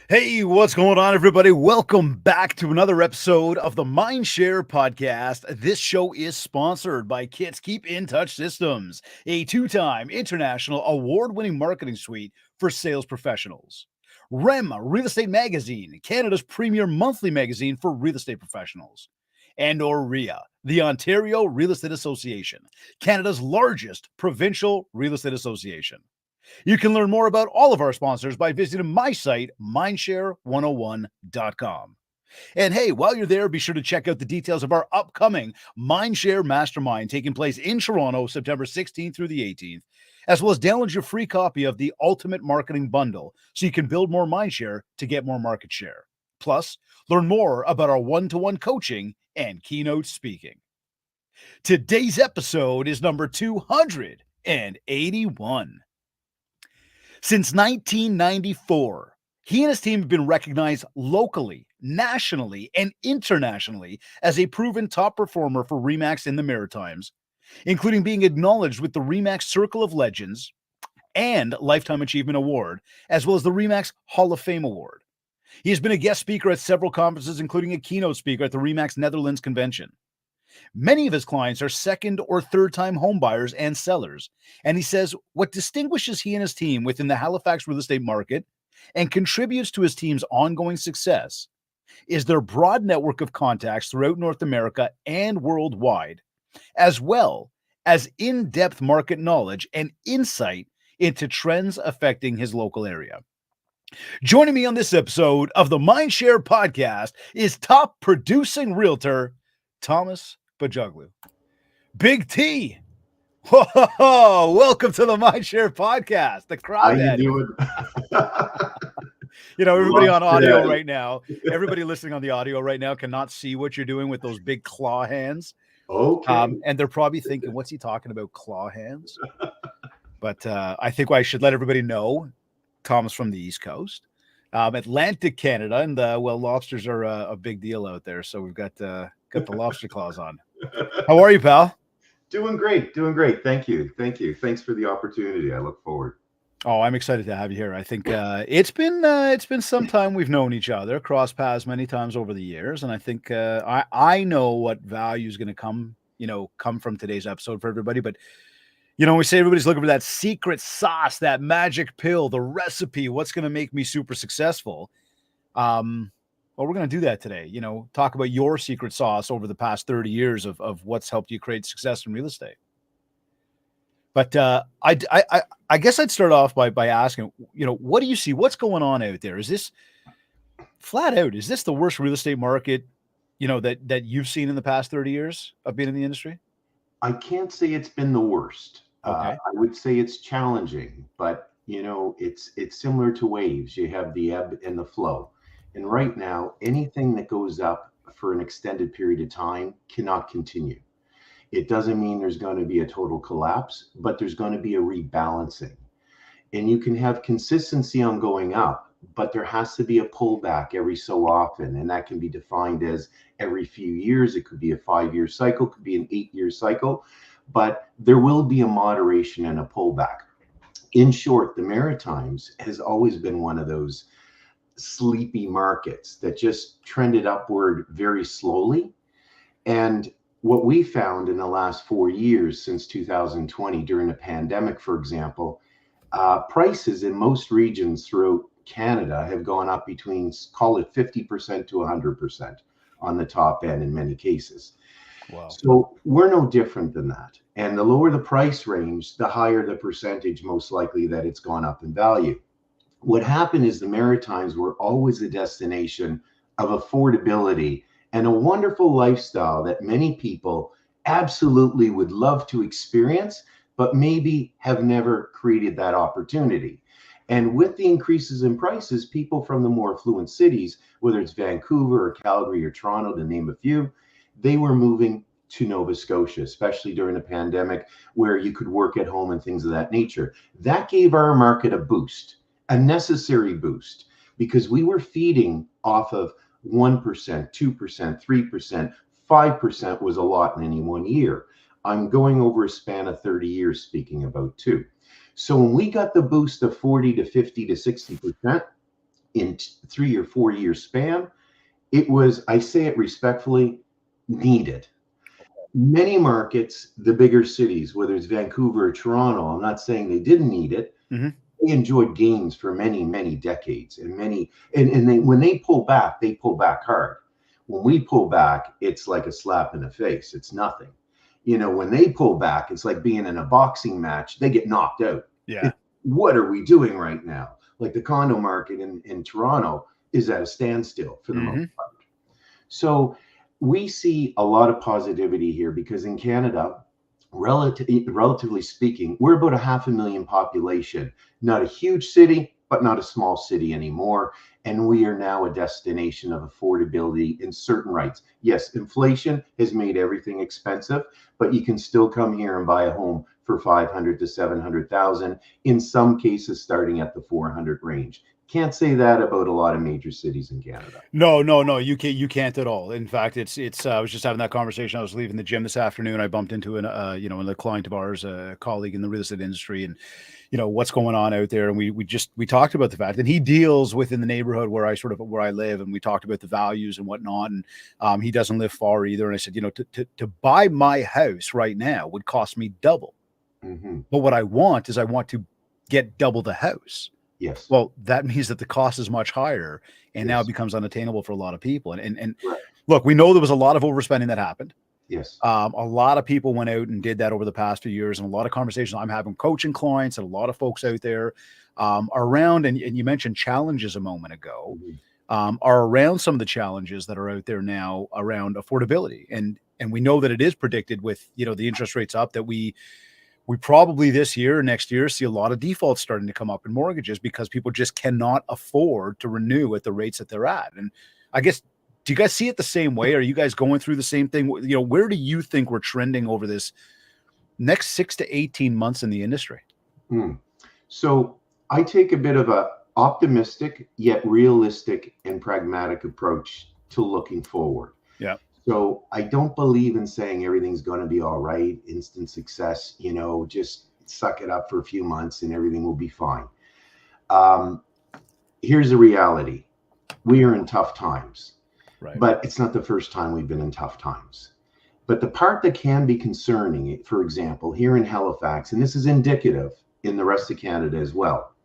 Hey, what's going on, everybody? Welcome back to another episode of the MindShare podcast. This show is sponsored by Kits Keep in Touch Systems, a two-time international award-winning marketing suite for sales professionals. REM Real Estate Magazine, Canada's premier monthly magazine for real estate professionals. And OREA, the Ontario Real Estate Association, Canada's largest provincial real estate association. You can learn more about all of our sponsors by visiting my site, mindshare101.com. And hey, while you're there, be sure to check out the details of our upcoming MindShare Mastermind taking place in Toronto, September 16th through the 18th, as well as download your free copy of the Ultimate Marketing Bundle so you can build more mindshare to get more market share. Plus, learn more about our one-to-one coaching and keynote speaking. Today's episode is number 281. Since 1994, he and his team have been recognized locally, nationally, and internationally as a proven top performer for RE/MAX in the Maritimes, including being acknowledged with the RE/MAX Circle of Legends and Lifetime Achievement Award, as well as the RE/MAX Hall of Fame Award. He has been a guest speaker at several conferences, including a keynote speaker at the RE/MAX Netherlands Convention. Many of his clients are second or third time home buyers and sellers. And he says what distinguishes he and his team within the Halifax real estate market and contributes to his team's ongoing success is their broad network of contacts throughout North America and worldwide, as well as in-depth market knowledge and insight into trends affecting his local area. Joining me on this episode of the MindShare podcast is top producing realtor, Thomas Bagogloo. Big T. Whoa, welcome to the MindShare podcast. The crowd. How you doing? Everybody on audio right now, everybody listening on the audio right now cannot see what you're doing with those big claw hands. Okay. And they're probably thinking, what's he talking about, claw hands? But I think I should let everybody know, Thomas from the East Coast, Atlantic Canada, and lobsters are a big deal out there. So we've got the lobster claws on. How are you, pal? Doing great. Thank you. Thanks for the opportunity. I look forward. Oh, I'm excited to have you here. I think it's been some time we've known each other, crossed paths many times over the years, and I think I know what value is going to come from today's episode for everybody. But we say everybody's looking for that secret sauce, that magic pill, the recipe. What's going to make me super successful? Well, we're going to do that today. Talk about your secret sauce over the past 30 years of what's helped you create success in real estate. But I guess I'd start off by asking, what do you see? What's going on out there? Is this flat out? Is this the worst real estate market, that you've seen in the past 30 years of being in the industry? I can't say it's been the worst. Okay. I would say it's challenging, but it's similar to waves. You have the ebb and the flow. And right now, anything that goes up for an extended period of time cannot continue. It doesn't mean there's going to be a total collapse, but there's going to be a rebalancing. And you can have consistency on going up, but there has to be a pullback every so often. And that can be defined as every few years. It could be a 5-year cycle, could be an 8-year cycle, but there will be a moderation and a pullback. In short, the Maritimes has always been one of those sleepy markets that just trended upward very slowly. And what we found in the last 4 years since 2020 during the pandemic, for example, prices in most regions throughout Canada have gone up between, call it 50% to 100% on the top end in many cases. Wow. So we're no different than that. And the lower the price range, the higher the percentage most likely that it's gone up in value. What happened is the Maritimes were always a destination of affordability and a wonderful lifestyle that many people absolutely would love to experience, but maybe have never created that opportunity. And with the increases in prices, people from the more affluent cities, whether it's Vancouver or Calgary or Toronto, to name a few, they were moving to Nova Scotia, especially during the pandemic, where you could work at home and things of that nature. That gave our market a boost, a necessary boost, because we were feeding off of 1%, 2%, 3%, 5% was a lot in any one year. I'm going over a span of 30 years speaking about too. So when we got the boost of 40 to 50 to 60% in 3 or 4 year span, it was, I say it respectfully, needed. Many markets, the bigger cities, whether it's Vancouver or Toronto, I'm not saying they didn't need it. Mhm. They enjoyed gains for many, many decades, and they, when they pull back hard. When we pull back, it's like a slap in the face. It's nothing. When they pull back, it's like being in a boxing match. They get knocked out. Yeah. What are we doing right now? Like the condo market in Toronto is at a standstill for the most Mhm. part. So we see a lot of positivity here because in Canada, relatively speaking, we're about a 500,000 population. Not a huge city, but not a small city anymore. And we are now a destination of affordability in certain rights. Yes, inflation has made everything expensive, but you can still come here and buy a home for 500 to 700,000. In some cases, starting at the 400 range. Can't say that about a lot of major cities in Canada. No, you can't at all. In fact, it's I was just having that conversation. I was leaving the gym this afternoon. I bumped into a client of ours, a colleague in the real estate industry, and what's going on out there. And we talked about the fact that he deals within the neighborhood where I live, and we talked about the values and whatnot. And he doesn't live far either. And I said, to buy my house right now would cost me double. Mm-hmm. But what I want to get double the house. Yes. Well, that means that the cost is much higher, and now it Yes. becomes unattainable for a lot of people. And Right. look, we know there was a lot of overspending that happened. Yes. A lot of people went out and did that over the past few years, and a lot of conversations I'm having coaching clients and a lot of folks out there are around. And you mentioned challenges a moment ago, Mhm. are around some of the challenges that are out there now around affordability, and we know that it is predicted with the interest rates up that we probably this year or next year see a lot of defaults starting to come up in mortgages because people just cannot afford to renew at the rates that they're at. And I guess, do you guys see it the same way? Are you guys going through the same thing? Where do you think we're trending over this next 6 to 18 months in the industry? So I take a bit of a optimistic yet realistic and pragmatic approach to looking forward. Yeah. So I don't believe in saying everything's going to be all right, instant success, just suck it up for a few months and everything will be fine. Here's the reality. We are in tough times, Right. but it's not the first time we've been in tough times. But the part that can be concerning, for example, here in Halifax, and this is indicative in the rest of Canada as well,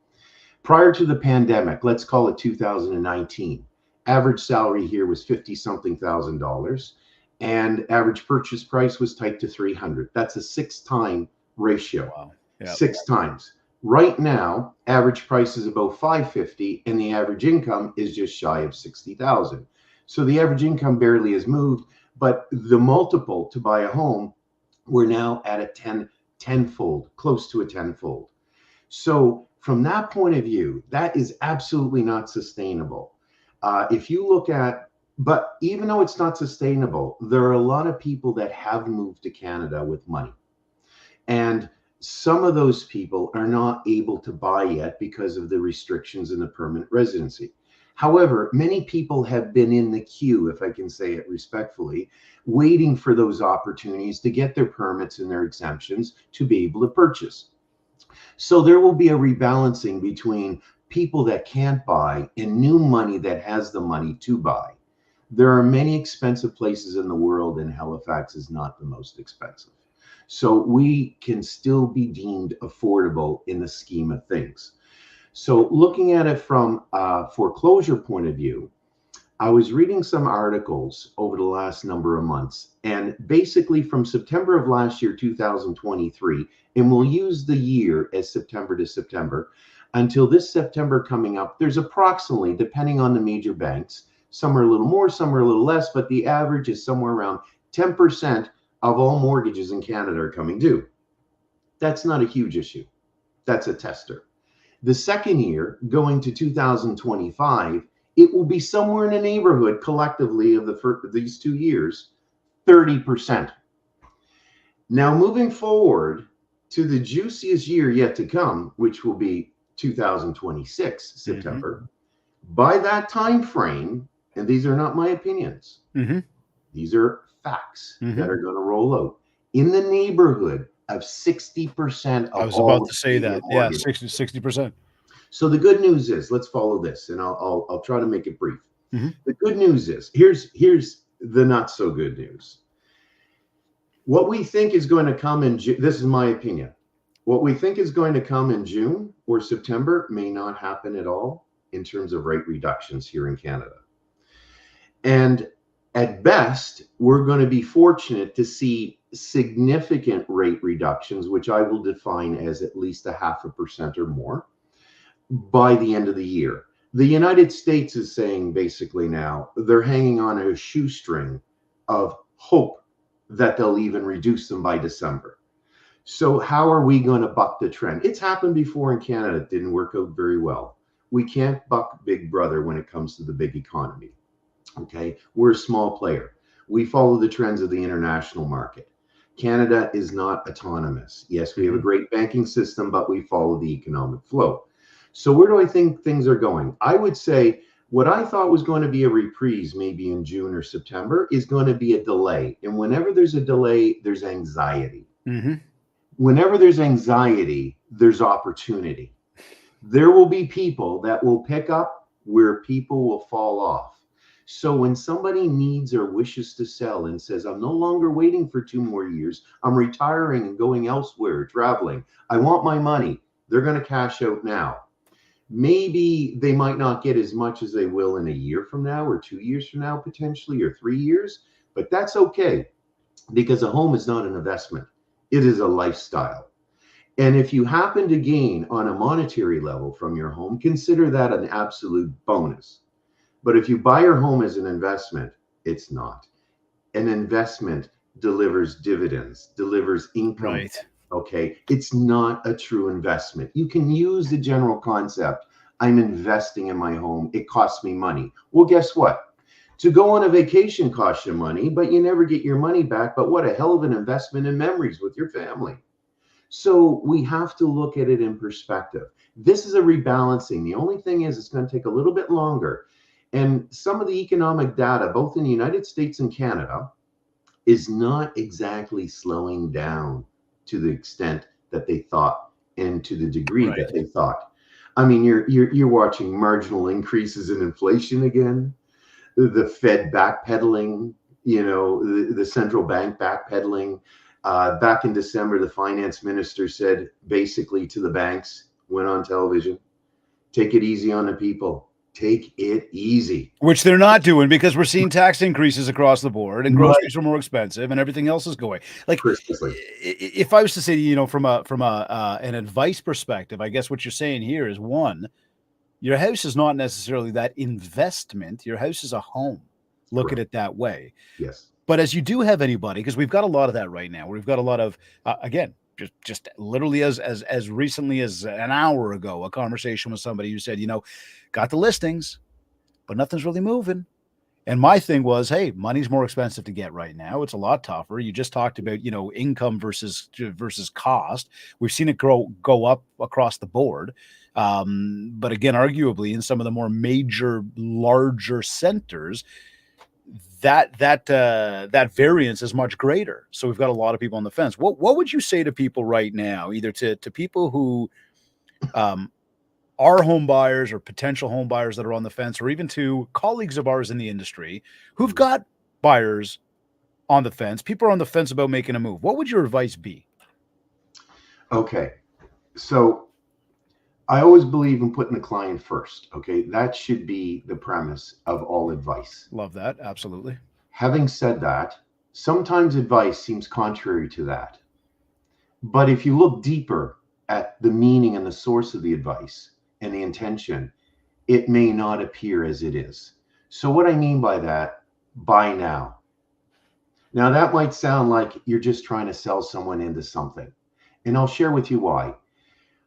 prior to the pandemic, let's call it 2019, average salary here was 50 something thousand dollars, and average purchase price was tight to 300. That's a 6-time ratio. Wow. Yeah. 6 times. Right now, average price is about 550, and the average income is just shy of 60,000. So the average income barely has moved, but the multiple to buy a home, we're now at a tenfold, close to a tenfold. So from that point of view, that is absolutely not sustainable. If you look at, but even though it's not sustainable, there are a lot of people that have moved to Canada with money. And some of those people are not able to buy yet because of the restrictions in the permanent residency. However, many people have been in the queue, if I can say it respectfully, waiting for those opportunities to get their permits and their exemptions to be able to purchase. So there will be a rebalancing between people that can't buy and new money that has the money to buy. There are many expensive places in the world, and Halifax is not the most expensive. So we can still be deemed affordable in the scheme of things. So looking at it from a foreclosure point of view, I was reading some articles over the last number of months, and basically from September of last year, 2023, and we'll use the year as September to September, until this September coming up, there's approximately, depending on the major banks, some are a little more, some are a little less, but the average is somewhere around 10% of all mortgages in Canada are coming due. That's not a huge issue. That's a tester. The second year, going to 2025, it will be somewhere in the neighborhood collectively of these 2 years, 30%. Now, moving forward to the juiciest year yet to come, which will be 2026 September, by that time frame, and these are not my opinions, Mm-hmm. these are facts Mm-hmm. that are going to roll out in the neighborhood of 60% I of was all about of to say Canadian that. Yeah, mortgages. 60%. So the good news is, let's follow this, and I'll try to make it brief. Mm-hmm. The good news is, here's the not so good news. What we think is going to come in June, this is my opinion. What we think is going to come in June or September may not happen at all in terms of rate reductions here in Canada. And at best, we're going to be fortunate to see significant rate reductions, which I will define as at least 0.5% or more by the end of the year. The United States is saying basically now they're hanging on a shoestring of hope that they'll even reduce them by December. So how are we going to buck the trend? It's happened before in Canada. It didn't work out very well. We can't buck Big Brother when it comes to the big economy. Okay, we're a small player. We follow the trends of the international market. Canada is not autonomous. Yes, we have a great banking system, but we follow the economic flow. So where do I think things are going? I would say what I thought was going to be a reprise maybe in June or September is going to be a delay. And whenever there's a delay, there's anxiety. Mm-hmm. Whenever there's anxiety, there's opportunity. There will be people that will pick up where people will fall off. So when somebody needs or wishes to sell and says, I'm no longer waiting for 2 more years, I'm retiring and going elsewhere, traveling, I want my money, they're going to cash out now. Maybe they might not get as much as they will in a year from now or 2 years from now, potentially, or 3 years, but that's okay because a home is not an investment. It is a lifestyle. And if you happen to gain on a monetary level from your home, consider that an absolute bonus. But if you buy your home as an investment, it's not. An investment delivers dividends, delivers income. Right. Okay. It's not a true investment. You can use the general concept, I'm investing in my home. It costs me money. Well, guess what? To go on a vacation costs you money, but you never get your money back. But what a hell of an investment in memories with your family. So we have to look at it in perspective. This is a rebalancing. The only thing is it's going to take a little bit longer. And some of the economic data, both in the United States and Canada, is not exactly slowing down to the extent that they thought and to the degree Right. that they thought. I mean, you're watching marginal increases in inflation again, the Fed backpedaling, the central bank backpedaling. Back in December, the finance minister said basically to the banks, went on television, take it easy on the people. Take it easy. Which they're not doing because we're seeing tax increases across the board and Right. groceries are more expensive and everything else is going. Like, Precisely. if I was to say, from a an advice perspective, I guess what you're saying here is, one, your house is not necessarily that investment. Your house is a home. Look at Correct. it that way. Yes. But as you do have anybody, because we've got a lot of that right now, we've got a lot of, again, just literally as recently as an hour ago, a conversation with somebody who said, got the listings, but nothing's really moving. And my thing was, hey, money's more expensive to get right now. It's a lot tougher. You just talked about, income versus cost. We've seen it go up across the board. But again, arguably in some of the more major, larger centers, that variance is much greater. So we've got a lot of people on the fence. What would you say to people right now, either to people who are home buyers or potential home buyers that are on the fence, or even to colleagues of ours in the industry who've got buyers on the fence, people are on the fence about making a move? What would your advice be? Okay. So I always believe in putting the client first. Okay. That should be the premise of all advice. Love that. Absolutely. Having said that, sometimes advice seems contrary to that. But if you look deeper at the meaning and the source of the advice and the intention, it may not appear as it is. So, what I mean by that, buy now. Now, that might sound like you're just trying to sell someone into something. And I'll share with you why.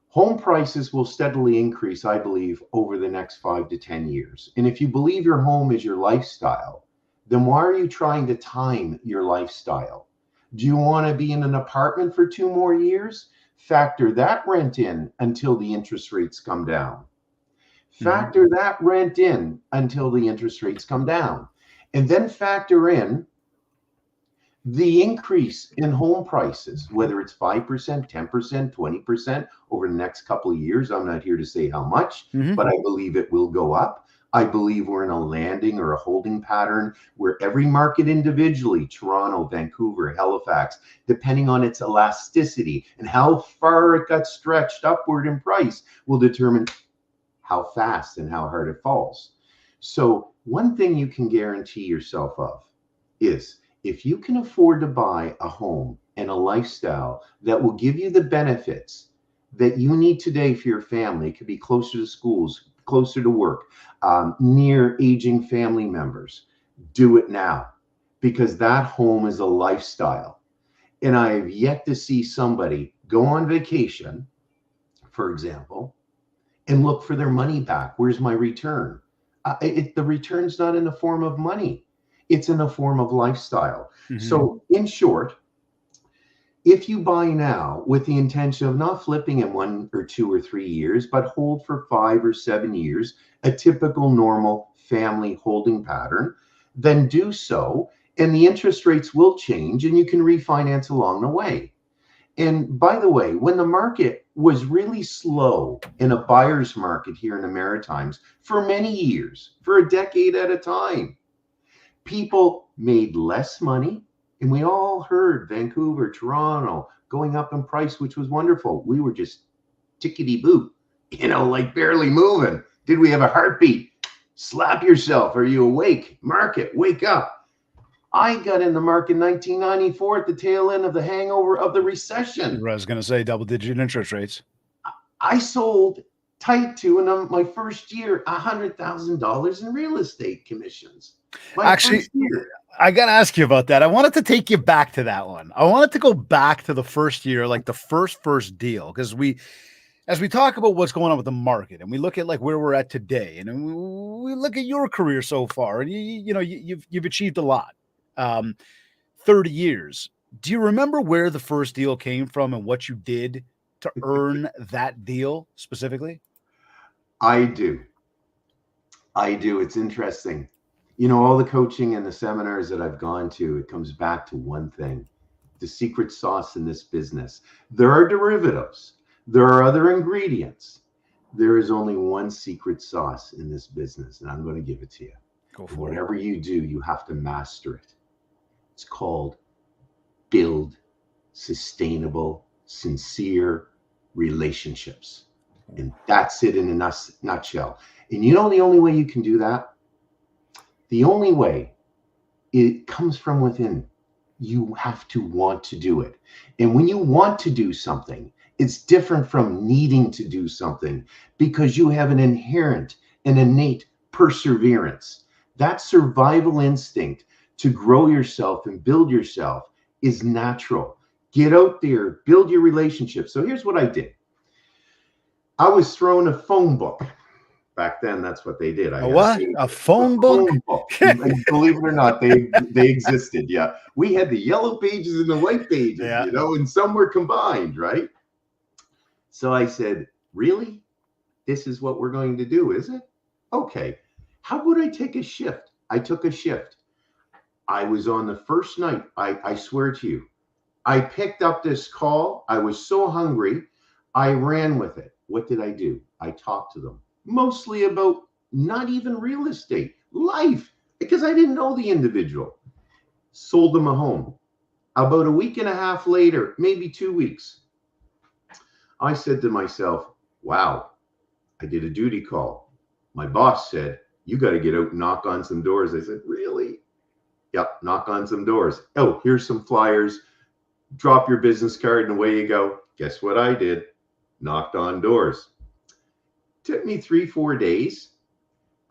Home prices will steadily increase, I believe, over the next 5 to 10 years. And if you believe your home is your lifestyle, then why are you trying to time your lifestyle? Do you want to be in an apartment for 2 more years? Factor that rent in until the interest rates come down. Factor that rent in until the interest rates come down. And then factor in the increase in home prices, whether it's 5%, 10%, 20% over the next couple of years. I'm not here to say how much, but I believe it will go up. I believe we're in a landing or a holding pattern where every market individually, Toronto, Vancouver, Halifax, depending on its elasticity and how far it got stretched upward in price, will determine how fast and how hard it falls. So one thing you can guarantee yourself of is if you can afford to buy a home and a lifestyle that will give you the benefits that you need today for your family, it could be closer to schools, closer to work, near aging family members, do it now, because that home is a lifestyle. And I have yet to see somebody go on vacation, for example, and look for their money back. Where's my return? The return's not in the form of money. It's in the form of lifestyle. So in short, if you buy now with the intention of not flipping in 1 or 2 or 3 years, but hold for 5 or 7 years, a typical normal family holding pattern, then do so. And the interest rates will change and you can refinance along the way. And by the way, when the market was really slow in a buyer's market here in the Maritimes for many years, for a decade at a time, people made less money. And we all heard Vancouver, Toronto going up in price, which was wonderful. We were just tickety-boo, like barely moving. Did we have a heartbeat? Slap yourself. Are you awake? Market, wake up. I got in the market in 1994 at the tail end of the hangover of the recession. I was going to say double-digit interest rates. I sold tight to, in my first year, $100,000 in real estate commissions. Actually, I got to ask you about that. I wanted to take you back to that one. I wanted to go back to the first year, like the first deal, because as we talk about what's going on with the market and we look at like where we're at today, and we look at your career so far, and you've achieved a lot. 30 years. Do you remember where the first deal came from and what you did to earn that deal specifically? I do. It's interesting. All the coaching and the seminars that I've gone to, it comes back to one thing: the secret sauce in this business. There are derivatives. There are other ingredients. There is only one secret sauce in this business, and I'm going to give it to you. Go for it. Whatever you do, you have to master it. It's called build sustainable, sincere relationships. And that's it in a nutshell. And the only way you can do that, the only way, it comes from within. You have to want to do it. And when you want to do something, it's different from needing to do something, because you have an inherent and innate perseverance. That survival instinct to grow yourself and build yourself is natural. Get out there, build your relationships. So here's what I did. I was thrown a phone book. Back then, that's what they did. A phone book? Believe it or not, they existed. Yeah. We had the yellow pages and the white pages, and some were combined, right? So I said, really? This is what we're going to do, is it? Okay. How about I take a shift? I took a shift. I was on the first night. I swear to you, I picked up this call. I was so hungry. I ran with it. What did I do? I talked to them, mostly about not even real estate, life, because I didn't know the individual. Sold them a home. About a week and a half later, maybe 2 weeks, I said to myself, wow, I did a duty call. My boss said, you got to get out and knock on some doors. I said, really? Yep, knock on some doors. Oh, here's some flyers. Drop your business card and away you go. Guess what I did? Knocked on doors. Took me 3-4 days.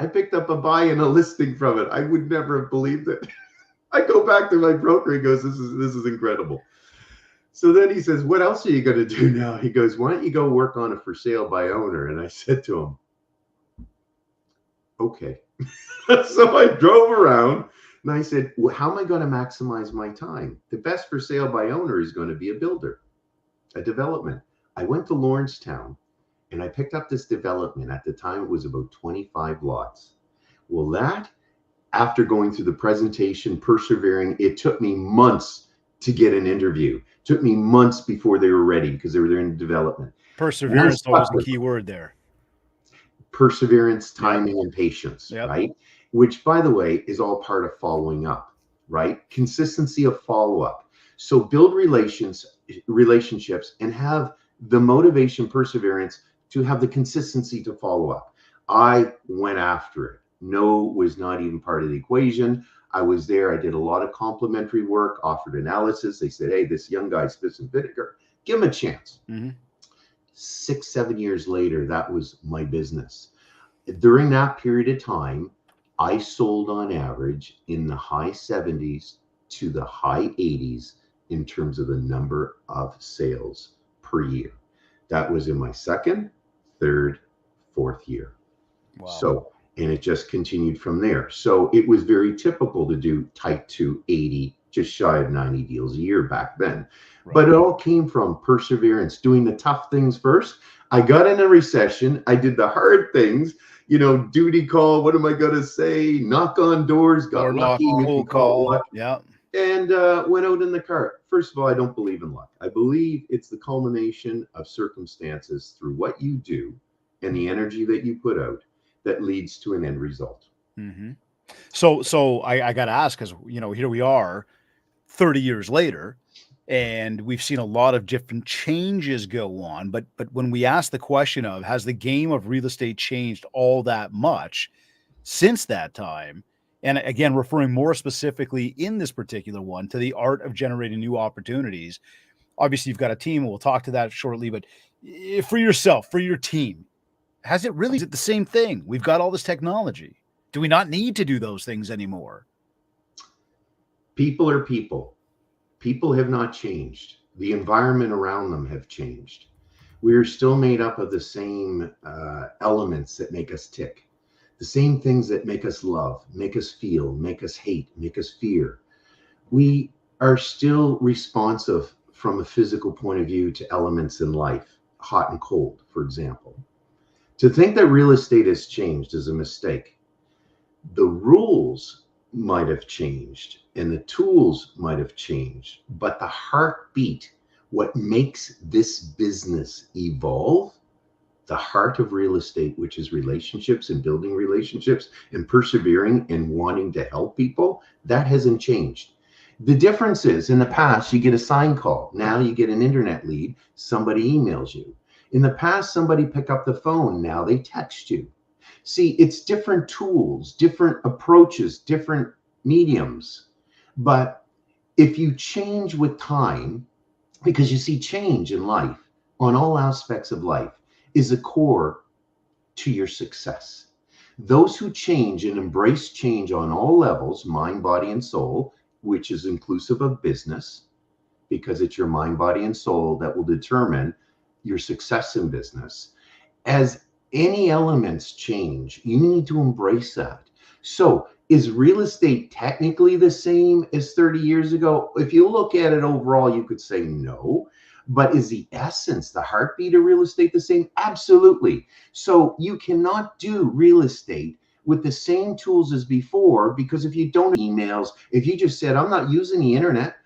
I picked up a buy and a listing from it. I would never have believed it. I go back to my broker. He goes, this is incredible. So then he says, what else are you going to do now? He goes, why don't you go work on a for sale by owner? And I said to him, okay. So I drove around and I said, well, how am I going to maximize my time? The best for sale by owner is going to be a builder, a development. I went to Lawrencetown And I picked up this development. At the time, it was about 25 lots. Well, that, after going through the presentation, persevering, it took me months to get an interview. It took me months before they were ready because they were in development. Perseverance always the key word there. Perseverance, Yep. timing, and patience, Yep. right? Which, by the way, is all part of following up, right? Consistency of follow up. So build relationships and have the motivation, perseverance to have the consistency to follow up. I went after it. No was not even part of the equation. I was there. I did a lot of complimentary work, offered analysis. They said, hey, this young guy's spits and vinegar. Give him a chance. Mm-hmm. 6, 7 years later, that was my business. During that period of time, I sold on average in the high 70s to the high 80s in terms of the number of sales per year. That was in my second, third, fourth year. Wow. So, and it just continued from there. So it was very typical to do type 2 80, just shy of 90 deals a year back then. Right. But it all came from perseverance, doing the tough things first. I got in a recession. I did the hard things, duty call. What am I going to say? Knock on doors, got lucky. You can call it luck. Yeah. And went out in the cart. First of all, I don't believe in luck. I believe it's the culmination of circumstances through what you do and the energy that you put out that leads to an end result. Mm-hmm. So I got to ask, because, here we are 30 years later, and we've seen a lot of different changes go on. But when we ask the question of, has the game of real estate changed all that much since that time? And again, referring more specifically in this particular one to the art of generating new opportunities. Obviously, you've got a team, and we'll talk to that shortly. But for yourself, for your team, is it the same thing? We've got all this technology. Do we not need to do those things anymore? People are people. People have not changed. The environment around them have changed. We are still made up of the same elements that make us tick, the same things that make us love, make us feel, make us hate, make us fear. We are still responsive from a physical point of view to elements in life, hot and cold, for example. To think that real estate has changed is a mistake. The rules might have changed and the tools might have changed, but the heartbeat, what makes this business evolve, the heart of real estate, which is relationships and building relationships and persevering and wanting to help people, that hasn't changed. The difference is, in the past, you get a sign call. Now you get an internet lead. Somebody emails you. In the past, somebody picked up the phone. Now they text you. See, it's different tools, different approaches, different mediums. But if you change with time, because you see change in life, on all aspects of life, is a core to your success. Those who change and embrace change on all levels, mind, body, and soul, which is inclusive of business, because it's your mind, body, and soul that will determine your success in business. As any elements change, you need to embrace that. So is real estate technically the same as 30 years ago? If you look at it overall, you could say no. But is the essence, the heartbeat of real estate the same? Absolutely. So you cannot do real estate with the same tools as before, because if you don't have emails, if you just said, I'm not using the internet,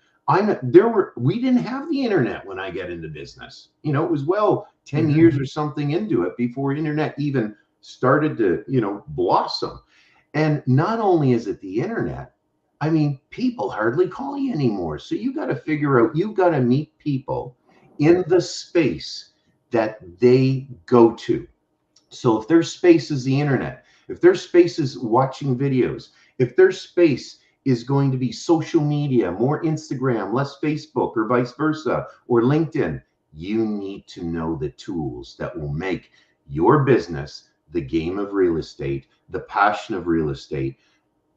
we didn't have the internet when I got into business. It was 10 years or something into it before internet even started to, blossom. And not only is it the internet, I mean, people hardly call you anymore. So you got to figure out, you've got to meet people in the space that they go to. So if their space is the internet, if their space is watching videos, if their space is going to be social media, more Instagram, less Facebook, or vice versa, or LinkedIn, you need to know the tools that will make your business, the game of real estate, the passion of real estate,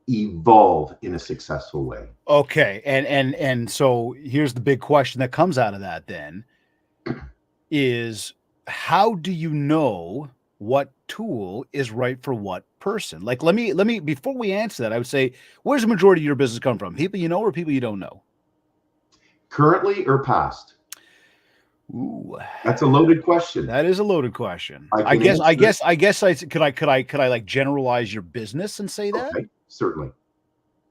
evolve in a successful way. Okay. And so here's the big question that comes out of that then is, how do you know what tool is right for what person? Like, let me before we answer that, I would say, where's the majority of your business come from? People you know or people you don't know? Currently or past? Ooh, That's a loaded question. that is a loaded question. I I can guess, I answer it. guess, I guess I could I like generalize your business and say that? Okay, certainly.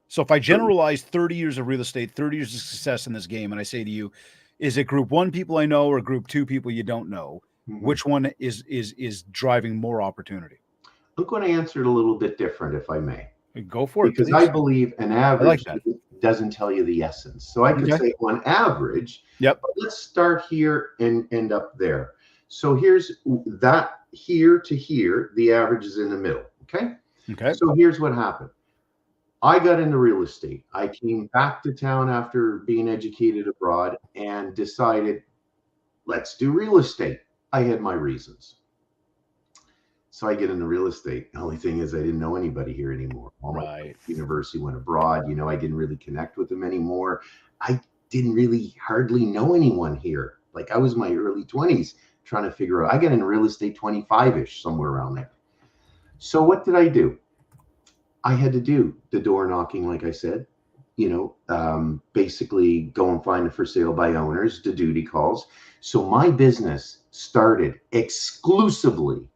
So if I Certainly. generalize 30 years of real estate, 30 years of success in this game, and I say to you, is it group one people I know or group two people you don't know? Mhm. Which one is driving more opportunity? I'm going to answer it a little bit different, if I may, Go for it, because I please. believe an I like average that. doesn't tell you the essence. So I could Okay. say on average, Yep. but let's start here and end up there. So here's that here to here, the average is in the middle. Okay. Okay. So here's what happened. I got into real estate. I came back to town after being educated abroad and decided, let's do real estate. I had my reasons. So I get into real estate. The only thing is, I didn't know anybody here anymore. All my Right. university went abroad. I didn't really connect with them anymore. I didn't really hardly know anyone here. Like I was in my early 20s trying to figure out. I got into real estate 25-ish, somewhere around there. So what did I do? I had to do the door knocking, like I said. Basically go and find the for sale by owners, the duty calls. So my business started exclusively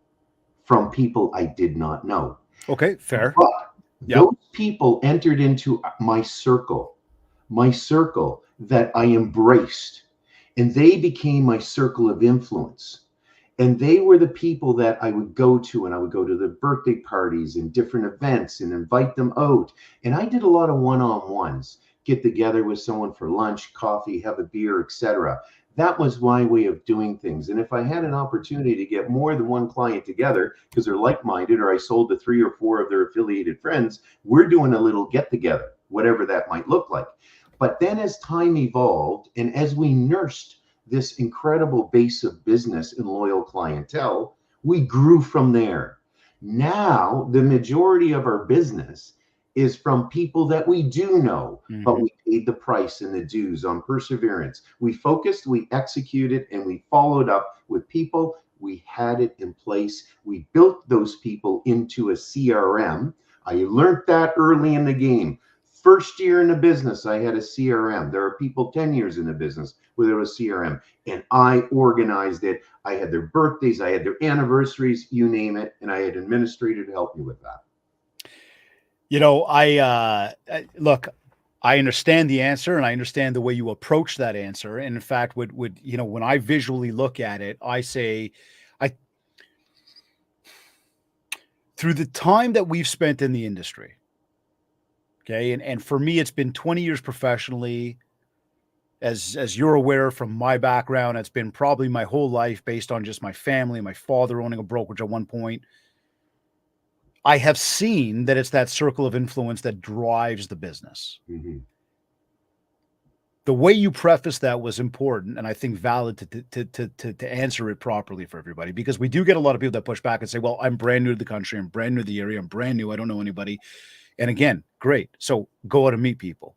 from people I did not know. Okay. Fair. But Yep. those people entered into my circle that I embraced, and they became my circle of influence. And they were the people that I would go to, and I would go to the birthday parties and different events and invite them out. And I did a lot of one-on-ones, get together with someone for lunch, coffee, have a beer, etc. That was my way of doing things. And if I had an opportunity to get more than one client together because they're like-minded, or I sold to 3 or 4 of their affiliated friends, we're doing a little get-together, whatever that might look like. But then as time evolved and as we nursed this incredible base of business and loyal clientele, we grew from there. Now, the majority of our business is from people that we do know, but we paid the price and the dues on perseverance. We focused, we executed, and we followed up with people. We had it in place. We built those people into a CRM. I learned that early in the game. First year in the business, I had a CRM. There are people 10 years in the business without a CRM, and I organized it. I had their birthdays, I had their anniversaries, you name it, and I had an administrator to help me with that. Look, I understand the answer and I understand the way you approach that answer. And in fact, when I visually look at it, I say, through the time that we've spent in the industry, okay, and for me, it's been 20 years professionally. As you're aware from my background, it's been probably my whole life based on just my family, my father owning a brokerage at one point. I have seen that it's that circle of influence that drives the business. Mm-hmm. The way you preface that was important, and I think valid to answer it properly for everybody, because we do get a lot of people that push back and say, well, I'm brand new to the country, I'm brand new to the area, I'm brand new, I don't know anybody. And again, great. So go out and meet people.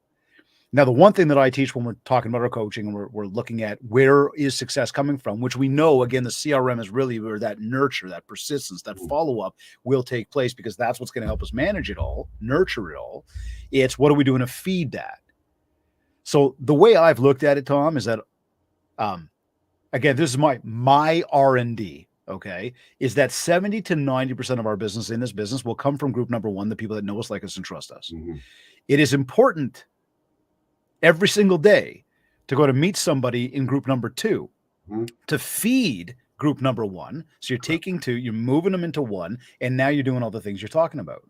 Now, the one thing that I teach when we're talking about our coaching and we're looking at where is success coming from, which we know, again, the CRM is really where that nurture, that persistence, that follow-up will take place, because that's what's going to help us manage it all, nurture it all. It's what are we doing to feed that? So the way I've looked at it, Tom, is that, again, this is my R&D, okay, is that 70 to 90% of our business in this business will come from group number one, the people that know us, like us, and trust us. Mm-hmm. It is important every single day to go to meet somebody in group number two, to feed group number one. So you're taking two, you're moving them into one, and now you're doing all the things you're talking about.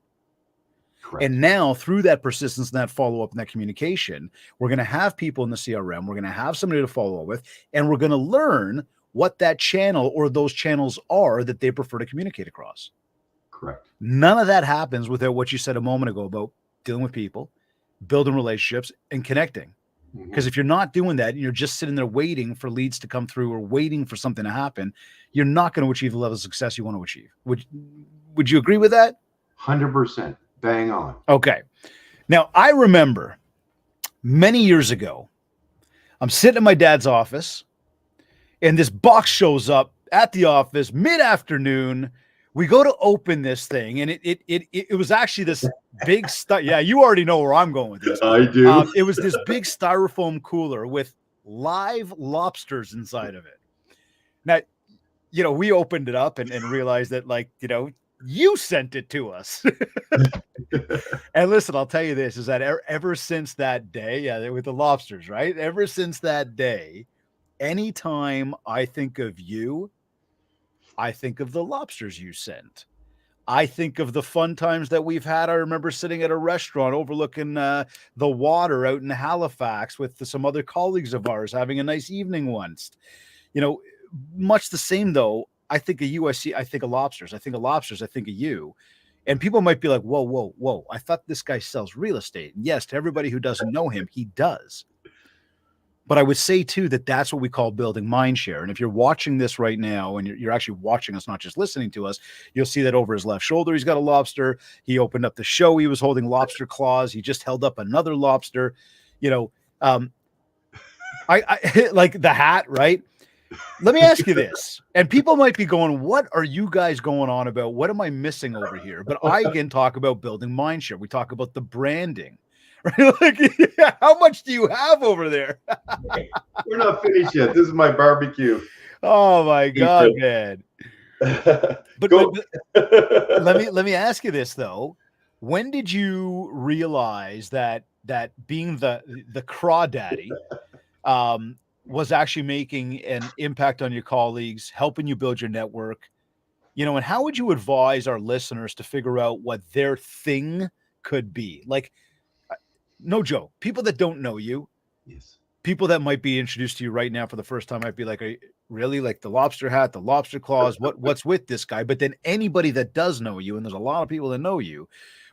Correct. And now through that persistence and that follow-up and that communication, we're going to have people in the CRM, we're going to have somebody to follow up with, and we're going to learn what that channel or those channels are that they prefer to communicate across. Correct. None of that happens without what you said a moment ago about dealing with people, building relationships, and connecting. Because if you're not doing that and you're just sitting there waiting for leads to come through or waiting for something to happen, you're not going to achieve the level of success you want to achieve. Would you agree with that? 100%. Bang on. Okay. Now, I remember many years ago, I'm sitting in my dad's office and this box shows up at the office mid-afternoon. We go to open this thing, and it was actually this big yeah, you already know where I'm going with this. I do. It was this big styrofoam cooler with live lobsters inside of it. Now, we opened it up and realized that, like, you sent it to us. And listen, I'll tell you this, is that ever since that day, yeah, with the lobsters, right? Ever since that day, anytime I think of you, I think of the lobsters you sent. I think of the fun times that we've had. I remember sitting at a restaurant overlooking the water out in Halifax with some other colleagues of ours having a nice evening once. You know, much the same though. I think of USC. I think of lobsters. I think of lobsters. I think of you. And people might be like, whoa, whoa, whoa. I thought this guy sells real estate. And yes, to everybody who doesn't know him, he does. But I would say too that that's what we call building MindShare. And if you're watching this right now and you're actually watching us, not just listening to us, you'll see that over his left shoulder, he's got a lobster. He opened up the show. He was holding lobster claws. He just held up another lobster. You know, I like the hat, right? Let me ask you this. And people might be going, what are you guys going on about? What am I missing over here? But I again talk about building MindShare. We talk about the branding. Right? Like, how much do you have over there? We're not finished yet. This is my barbecue. Oh my God, man. But Go. let me ask you this though. When did you realize that being the crawdaddy was actually making an impact on your colleagues, helping you build your network? And how would you advise our listeners to figure out what their thing could be? Like, no joke, people that don't know you, Yes. people that might be introduced to you right now for the first time might be like, are you really, like, the lobster hat, the lobster claws, what's with this guy? But then anybody that does know you, and there's a lot of people that know you,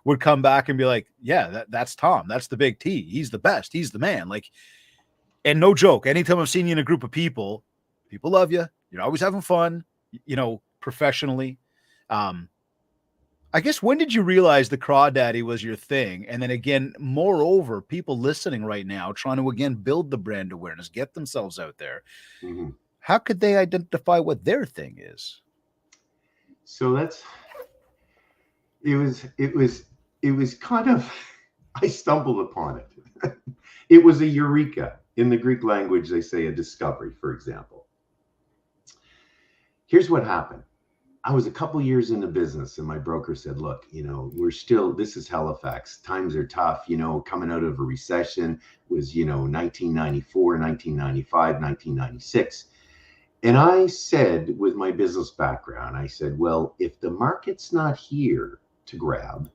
would come back and be like, yeah, that's Tom. That's the big T. He's the best. He's the man. Like, and no joke, anytime I've seen you in a group of people love you. You're always having fun, professionally. I guess, when did you realize the crawdaddy was your thing? And then again, moreover, people listening right now, trying to again build the brand awareness, get themselves out there. Mm-hmm. How could they identify what their thing is? So it was kind of, I stumbled upon it. It was a eureka. In the Greek language, they say a discovery, for example. Here's what happened. I was a couple years into business and my broker said, look, this is Halifax. Times are tough, coming out of a recession was, 1994, 1995, 1996. And I said, with my business background, I said, well, if the market's not here to grab,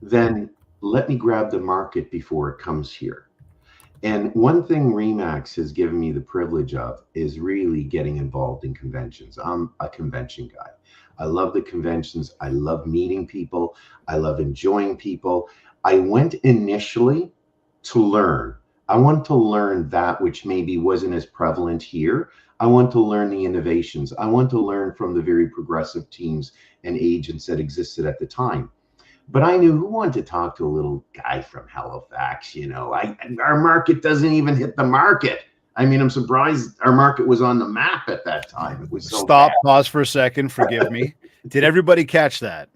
then let me grab the market before it comes here. And one thing REMAX has given me the privilege of is really getting involved in conventions. I'm a convention guy. I love the conventions. I love meeting people. I love enjoying people. I went initially to learn. I want to learn that which maybe wasn't as prevalent here. I want to learn the innovations. I want to learn from the very progressive teams and agents that existed at the time. But I knew, who wanted to talk to a little guy from Halifax? Our market doesn't even hit the market. I mean, I'm surprised our market was on the map at that time. It was so Stop, bad. pause for a second. Forgive me. Did everybody catch that?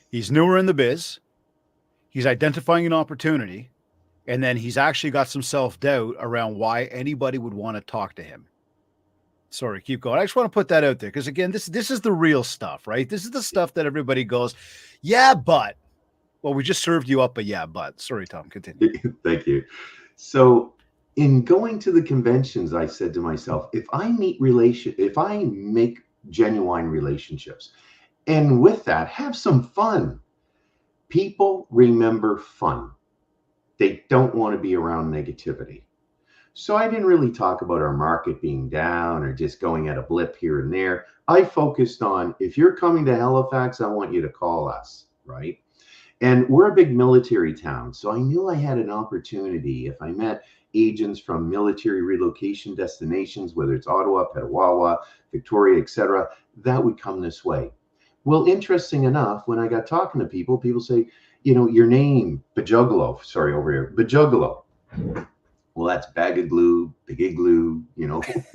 He's newer in the biz. He's identifying an opportunity. And then he's actually got some self-doubt around why anybody would want to talk to him. Sorry, keep going. I just want to put that out there because, again, this is the real stuff, right? This is the stuff that everybody goes, yeah, but. Well, we just served you up a yeah, but. Sorry, Tom, continue. Thank you. So in going to the conventions, I said to myself, if I make genuine relationships, and with that, have some fun. People remember fun. They don't want to be around negativity. So I didn't really talk about our market being down or just going at a blip here and there. I focused on, if you're coming to Halifax, I want you to call us, right? And we're a big military town. So I knew I had an opportunity if I met agents from military relocation destinations, whether it's Ottawa, Petawawa, Victoria, etc., that would come this way. Well, interesting enough, when I got talking to people say, your name, Bagogloo, sorry, over here, Bagogloo. Well, that's Bagogloo, Bagogloo,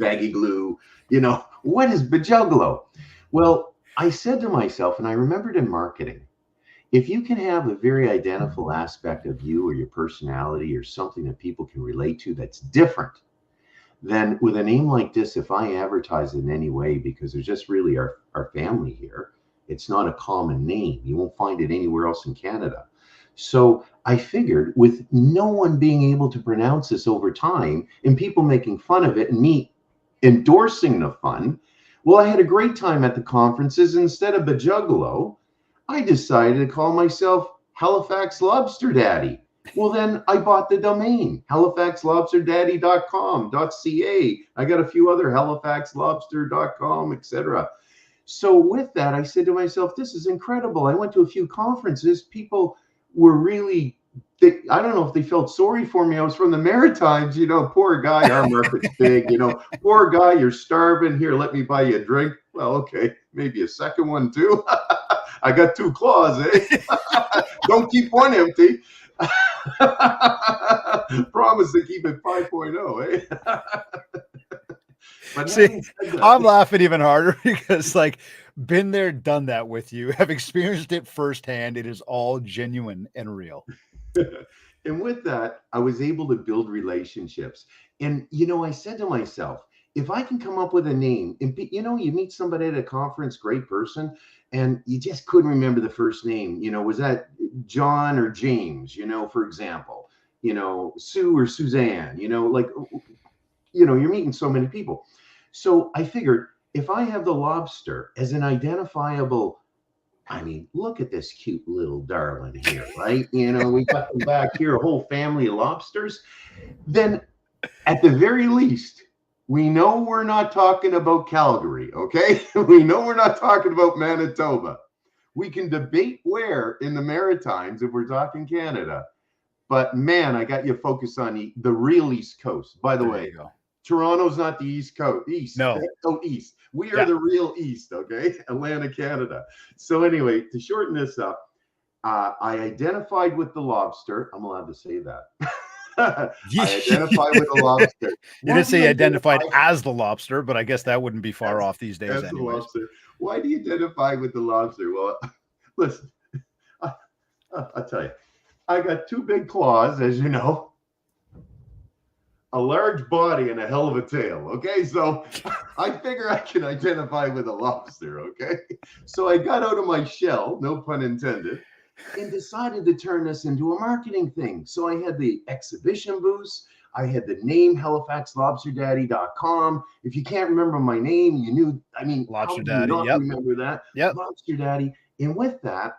Bagogloo, what is Bagogloo? Well, I said to myself, and I remembered in marketing, if you can have a very identifiable aspect of you or your personality or something that people can relate to that's different, then with a name like this, if I advertise in any way, because there's just really our family here, it's not a common name. You won't find it anywhere else in Canada. So I figured with no one being able to pronounce this over time and people making fun of it and me endorsing the fun, well, I had a great time at the conferences. Instead of Bagogloo, I decided to call myself Halifax Lobster Daddy. Well, then I bought the domain, halifaxlobsterdaddy.com.ca. I got a few other halifaxlobster.com, etc. So with that, I said to myself, this is incredible. I went to a few conferences. People were really, I don't know if they felt sorry for me. I was from the Maritimes, poor guy, our market's big, poor guy, you're starving. Here, let me buy you a drink. Well, okay, maybe a second one too. I got 2 claws, eh? Don't keep one empty. Promise to keep it 5.0, eh? But see, I'm laughing even harder because, like, been there, done that with you, have experienced it firsthand. It is all genuine and real. And with that, I was able to build relationships. And, I said to myself, if I can come up with a name, and, you meet somebody at a conference, great person, and you just couldn't remember the first name, was that John or James, for example, Sue or Suzanne, you're meeting so many people. So I figured if I have the lobster as an identifiable, I mean, look at this cute little darling here, right? We got them back here, a whole family of lobsters. Then at the very least, we know we're not talking about Calgary, okay? We know we're not talking about Manitoba. We can debate where in the Maritimes if we're talking Canada. But man, I got you focused on the real East Coast. By the way, Toronto's not the East Coast. No. East. We are the real East, okay? Atlantic Canada. So anyway, to shorten this up, I identified with the lobster. I'm allowed to say that. I identified with the lobster. You didn't say identified as the lobster, but I guess that wouldn't be far off these days anyways. Why do you identify with the lobster? Well, listen, I'll tell you. I got 2 big claws, as you know, a large body and a hell of a tail. Okay, so I figure I can identify with a lobster. Okay, so I got out of my shell, no pun intended, and decided to turn this into a marketing thing. So I had the exhibition booths. I had the name halifaxlobsterdaddy.com. If you can't remember my name, Lobster Daddy. Daddy. Yep. Remember that? Yep. Lobster Daddy. And with that,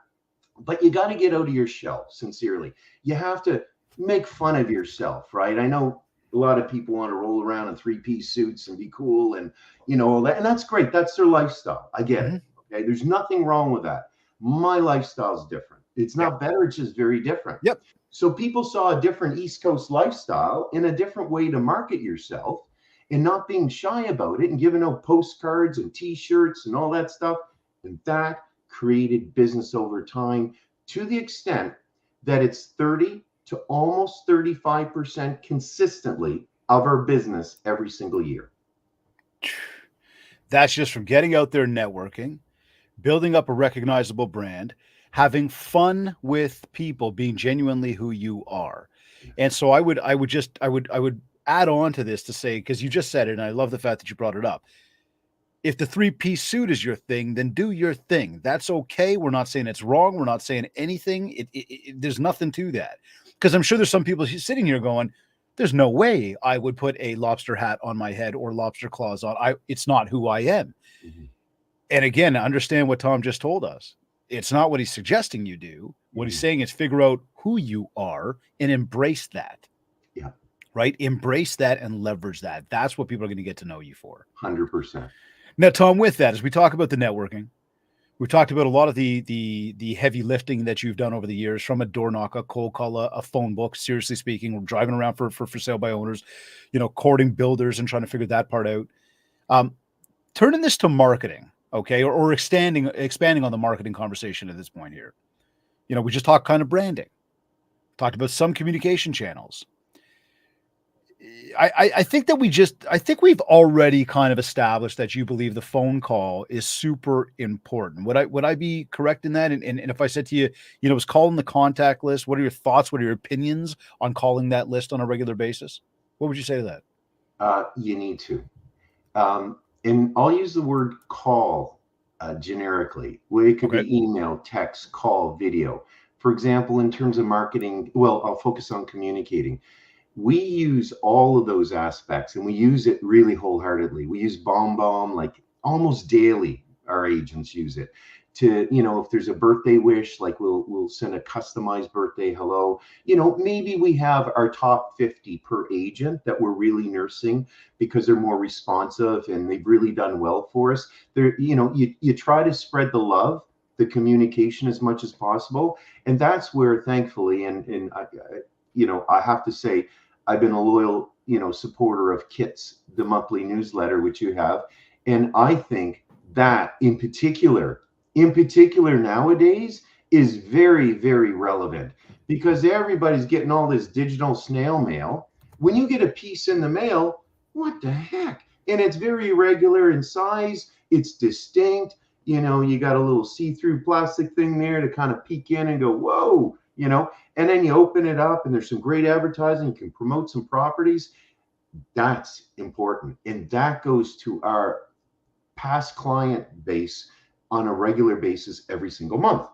but you got to get out of your shell, sincerely. You have to make fun of yourself, right? I know a lot of people want to roll around in 3-piece suits and be cool and, all that. And that's great. That's their lifestyle. I get it. Okay. There's nothing wrong with that. My lifestyle is different. It's not better. It's just very different. Yep. So people saw a different East Coast lifestyle and a different way to market yourself and not being shy about it and giving out postcards and T-shirts and all that stuff. And that created business over time to the extent that it's 30 to almost 35% consistently of our business every single year. That's just from getting out there, networking, building up a recognizable brand, having fun with people, being genuinely who you are. And so I would add on to this to say, because you just said it, and I love the fact that you brought it up. If the 3-piece suit is your thing, then do your thing. That's okay. We're not saying it's wrong. We're not saying anything. There's nothing to that. Because I'm sure there's some people sitting here going, there's no way I would put a lobster hat on my head or lobster claws on. It's not who I am. Mm-hmm. And again, understand what Tom just told us. It's not what he's suggesting you do. What he's saying is figure out who you are and embrace that. Yeah. Right? Embrace that and leverage that. That's what people are going to get to know you for. 100%. Now, Tom, with that, as we talk about the networking, we've talked about a lot of the heavy lifting that you've done over the years, from a door knock, a cold call, a phone book, seriously speaking, we're driving around for sale by owners, courting builders and trying to figure that part out. Turning this to marketing, okay, or expanding on the marketing conversation at this point here. We just talked kind of branding, talked about some communication channels. I think we've already kind of established that you believe the phone call is super important. Would I be correct in that? And if I said to you, was calling the contact list, what are your thoughts? What are your opinions on calling that list on a regular basis? What would you say to that? You need to. And I'll use the word call generically. Well, it could Okay. be email, text, call, video. For example, in terms of marketing, well, I'll focus on communicating. We use all of those aspects and we use it really wholeheartedly. We use bomb like almost daily. Our agents use it to, if there's a birthday wish, like we'll send a customized birthday hello. Maybe we have our top 50 per agent that we're really nursing because they're more responsive and they've really done well for us. You try to spread the love, the communication as much as possible. And that's where, thankfully, and I have to say, I've been a loyal, supporter of Kits, the monthly newsletter, which you have. And I think that in particular nowadays is very, very relevant because everybody's getting all this digital snail mail. When you get a piece in the mail, what the heck? And it's very irregular in size. It's distinct. You got a little see-through plastic thing there to kind of peek in and go, whoa, and then you open it up and there's some great advertising. You can promote some properties. That's important. And that goes to our past client base on a regular basis every single month.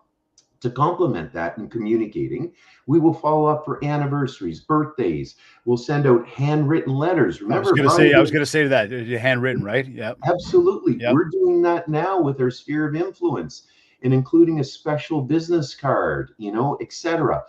To complement that in communicating, we will follow up for anniversaries, birthdays. We'll send out handwritten letters. Remember, I was gonna say to that, handwritten, right? Yeah. Absolutely. Yep. We're doing that now with our sphere of influence and including a special business card, etc.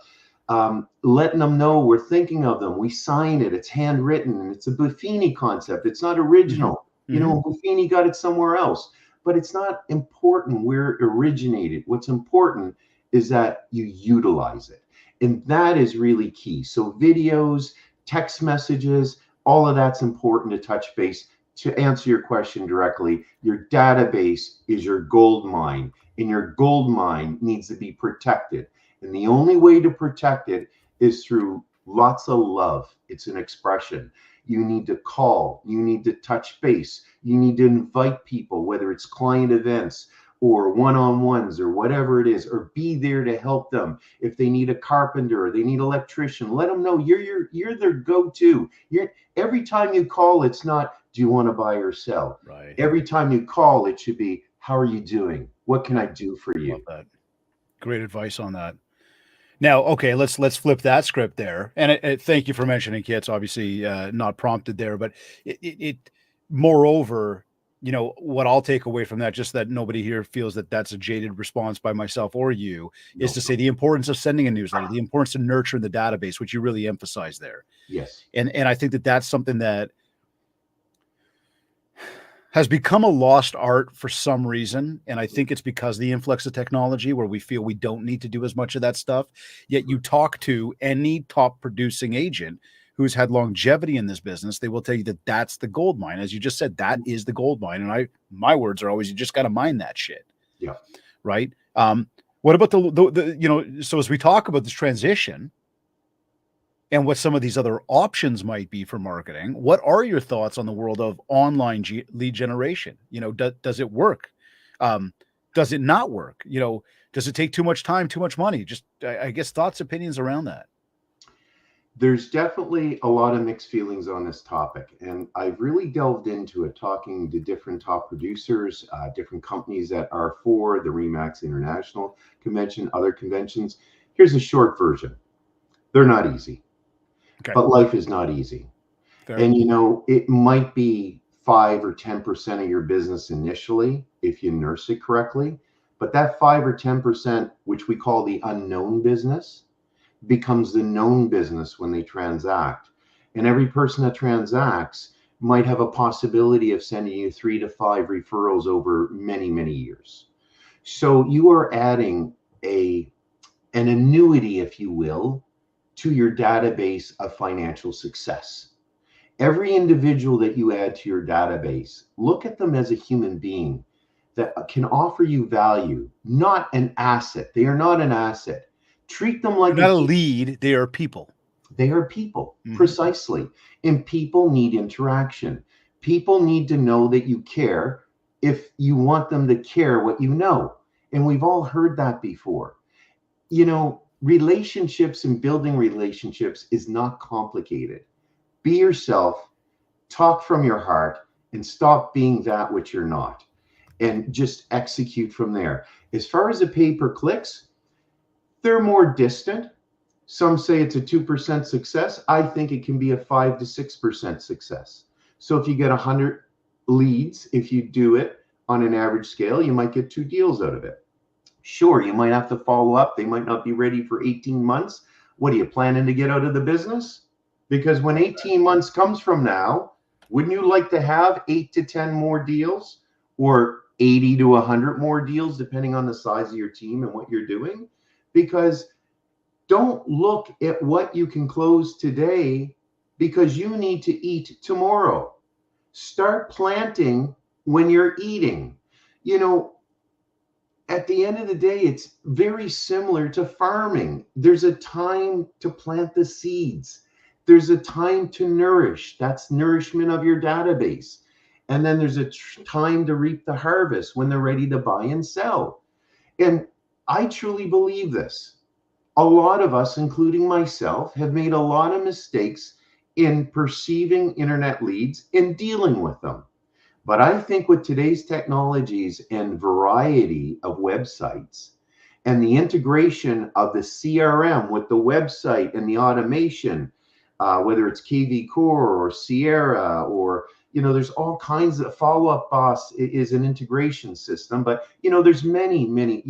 Letting them know we're thinking of them. We sign it. It's handwritten, and it's a Buffini concept. It's not original. Buffini got it somewhere else, but it's not important where it originated. What's important is that you utilize it, and that is really key. So videos, text messages, all of that's important to touch base. To answer your question directly, your database is your gold mine, and your gold mine needs to be protected. And the only way to protect it is through lots of love. It's an expression. You need to call, you need to touch base, you need to invite people, whether it's client events or one-on-ones or whatever it is, or be there to help them. If they need a carpenter or they need an electrician, let them know you're their go-to. Every time you call, it's not, do you want to buy or sell? Right. Every time you call, it should be, how are you doing? What can I do for you? Love that. Great advice on that. Now, okay, let's flip that script there. And thank you for mentioning Kits. Obviously, not prompted there, but it moreover, what I'll take away from that, just that nobody here feels that that's a jaded response by myself or you, is to say the importance of sending a newsletter, the importance of nurturing the database, which you really emphasize there. Yes. And I think that that's something that has become a lost art for some reason. And I think it's because of the influx of technology where we feel we don't need to do as much of that stuff. Yet you talk to any top producing agent who's had longevity in this business, they will tell you that that's the gold mine. As you just said, that is the gold mine. And my words are always, you just got to mine that shit. Yeah. Right. What about the so as we talk about this transition and what some of these other options might be for marketing, what are your thoughts on the world of online lead generation? Does it work? Does it not work? Does it take too much time, too much money? Just, I guess, thoughts, opinions around that. There's definitely a lot of mixed feelings on this topic, and I've really delved into it, talking to different top producers, different companies that are for the RE/MAX International Convention, other conventions. Here's a short version. They're not easy. Okay. But life is not easy. Fair. And it might be 5 or 10% of your business initially if you nurse it correctly, but that 5 or 10%, which we call the unknown business, becomes the known business when they transact. And every person that transacts might have a possibility of sending you 3 to 5 referrals over many, many years. So you are adding an annuity, if you will, to your database of financial success. Every individual that you add to your database, look at them as a human being that can offer you value, not an asset. They are not an asset. Treat them like not a lead. They are people. They are people, precisely. And people need interaction. People need to know that you care if you want them to care what you know. And we've all heard that before. Relationships and building relationships is not complicated. Be yourself, talk from your heart and stop being that which you're not, and just execute from there. As far as the pay-per-clicks, they're more distant. Some say it's a 2% success. I think it can be a 5 to 6% success. So if you get 100 leads, if you do it on an average scale, you might get 2 deals out of it. Sure, you might have to follow up. They might not be ready for 18 months. What are you planning to get out of the business? Because when 18 months comes from now, wouldn't you like to have 8 to 10 more deals, or 80 to 100 more deals, depending on the size of your team and what you're doing? Because don't look at what you can close today, because you need to eat tomorrow. Start planting when you're eating. You know, at the end of the day, it's very similar to farming. There's a time to plant the seeds. There's a time to nourish. That's nourishment of your database. And then there's a time to reap the harvest, when they're ready to buy and sell. And I truly believe this. A lot of us, including myself, have made a lot of mistakes in perceiving internet leads and dealing with them. But I think with today's technologies and variety of websites, and the integration of the CRM with the website and the automation, whether it's KV Core or Sierra, or, there's all kinds of Follow Up Boss is an integration system, but, there's many,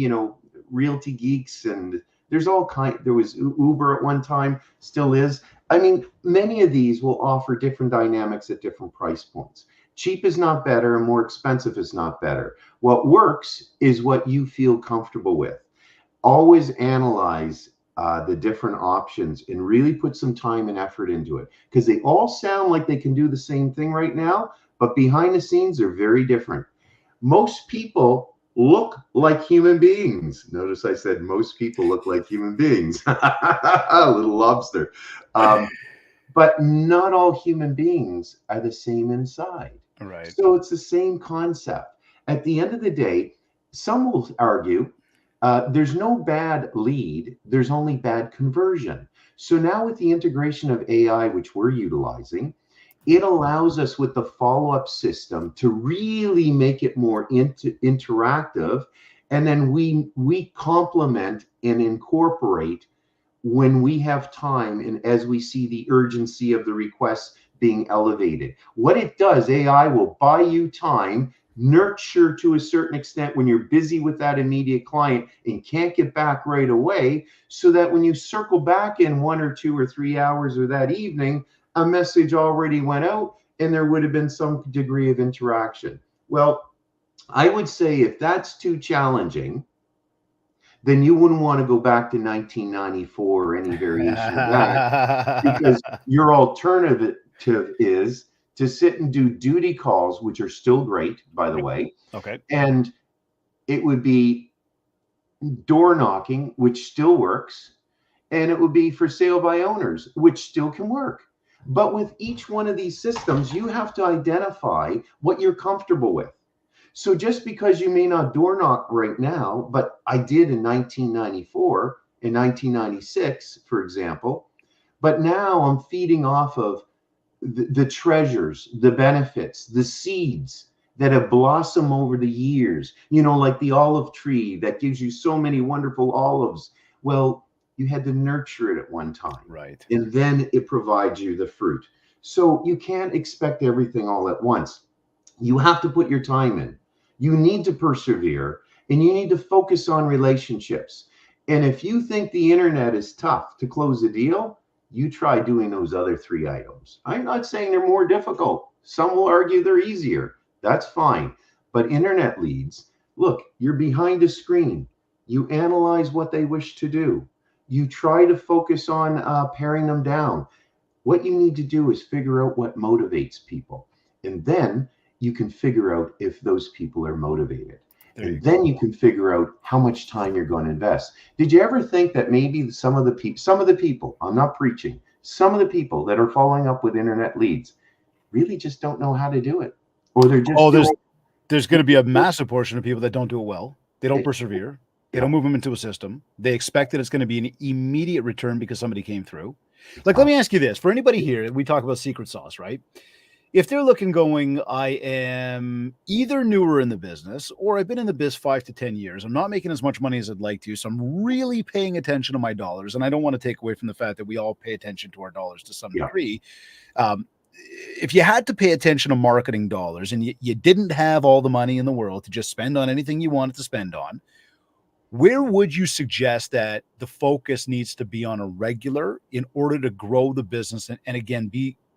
Realty Geeks, and there's all kind. There was Uber at one time, still is. I mean, many of these will offer different dynamics at different price points. Cheap is not better, and more expensive is not better. What works is what you feel comfortable with. Always analyze the different options and really put some time and effort into it, because they all sound like they can do the same thing right now, but behind the scenes, they're very different. Most people look like human beings. Notice I said most people look like human beings. A little lobster. But not all human beings are the same inside. Right. So it's the same concept. At the end of the day, some will argue there's no bad lead, there's only bad conversion. So now with the integration of AI, which we're utilizing, it allows us with the follow-up system to really make it more interactive. And then we complement and incorporate when we have time, and as we see the urgency of the requests being elevated. What it does, AI will buy you time, nurture to a certain extent when you're busy with that immediate client and can't get back right away, so that when you circle back in 1 or 2 or 3 hours or that evening, a message already went out and there would have been some degree of interaction. Well, I would say if that's too challenging, then you wouldn't want to go back to 1994 or any variation of that, because your alternative is to sit and do duty calls, which are still great, by the way. Okay. And it would be door knocking, which still works. And it would be for sale by owners, which still can work. But with each one of these systems, you have to identify what you're comfortable with. So just because you may not door knock right now, but I did in 1994, in 1996, for example, but now I'm feeding off of the treasures, the benefits, the seeds that have blossomed over the years, like the olive tree that gives you so many wonderful olives. Well, you had to nurture it at one time. Right. And then it provides you the fruit. So you can't expect everything all at once. You have to put your time in. You need to persevere, and you need to focus on relationships. And if you think the internet is tough to close a deal, you try doing those other 3 items. I'm not saying they're more difficult. Some will argue they're easier. That's fine. But internet leads, look, you're behind a screen. You analyze what they wish to do. You try to focus on paring them down. What you need to do is figure out what motivates people. And then you can figure out if those people are motivated. And then you can figure out how much time you're going to invest. Did you ever think that maybe some of the people, I'm not preaching, some of the people that are following up with internet leads really just don't know how to do it? Or they're just there's going to be a massive portion of people that don't do it well. They don't persevere. They Yeah. don't move them into a system. They expect that it's going to be an immediate return because somebody came through. Like, let me ask you this. For anybody here, we talk about secret sauce, right? if they're looking going, I am either newer in the business or I've been in the biz 5 to 10 years. I'm not making as much money as I'd like to. So I'm really paying attention to my dollars. And I don't want to take away from the fact that we all pay attention to our dollars to some Yeah. degree. If you had to pay attention to marketing dollars and you didn't have all the money in the world to just spend on anything you wanted to spend on, where would you suggest that the focus needs to be on a regular in order to grow the business and again,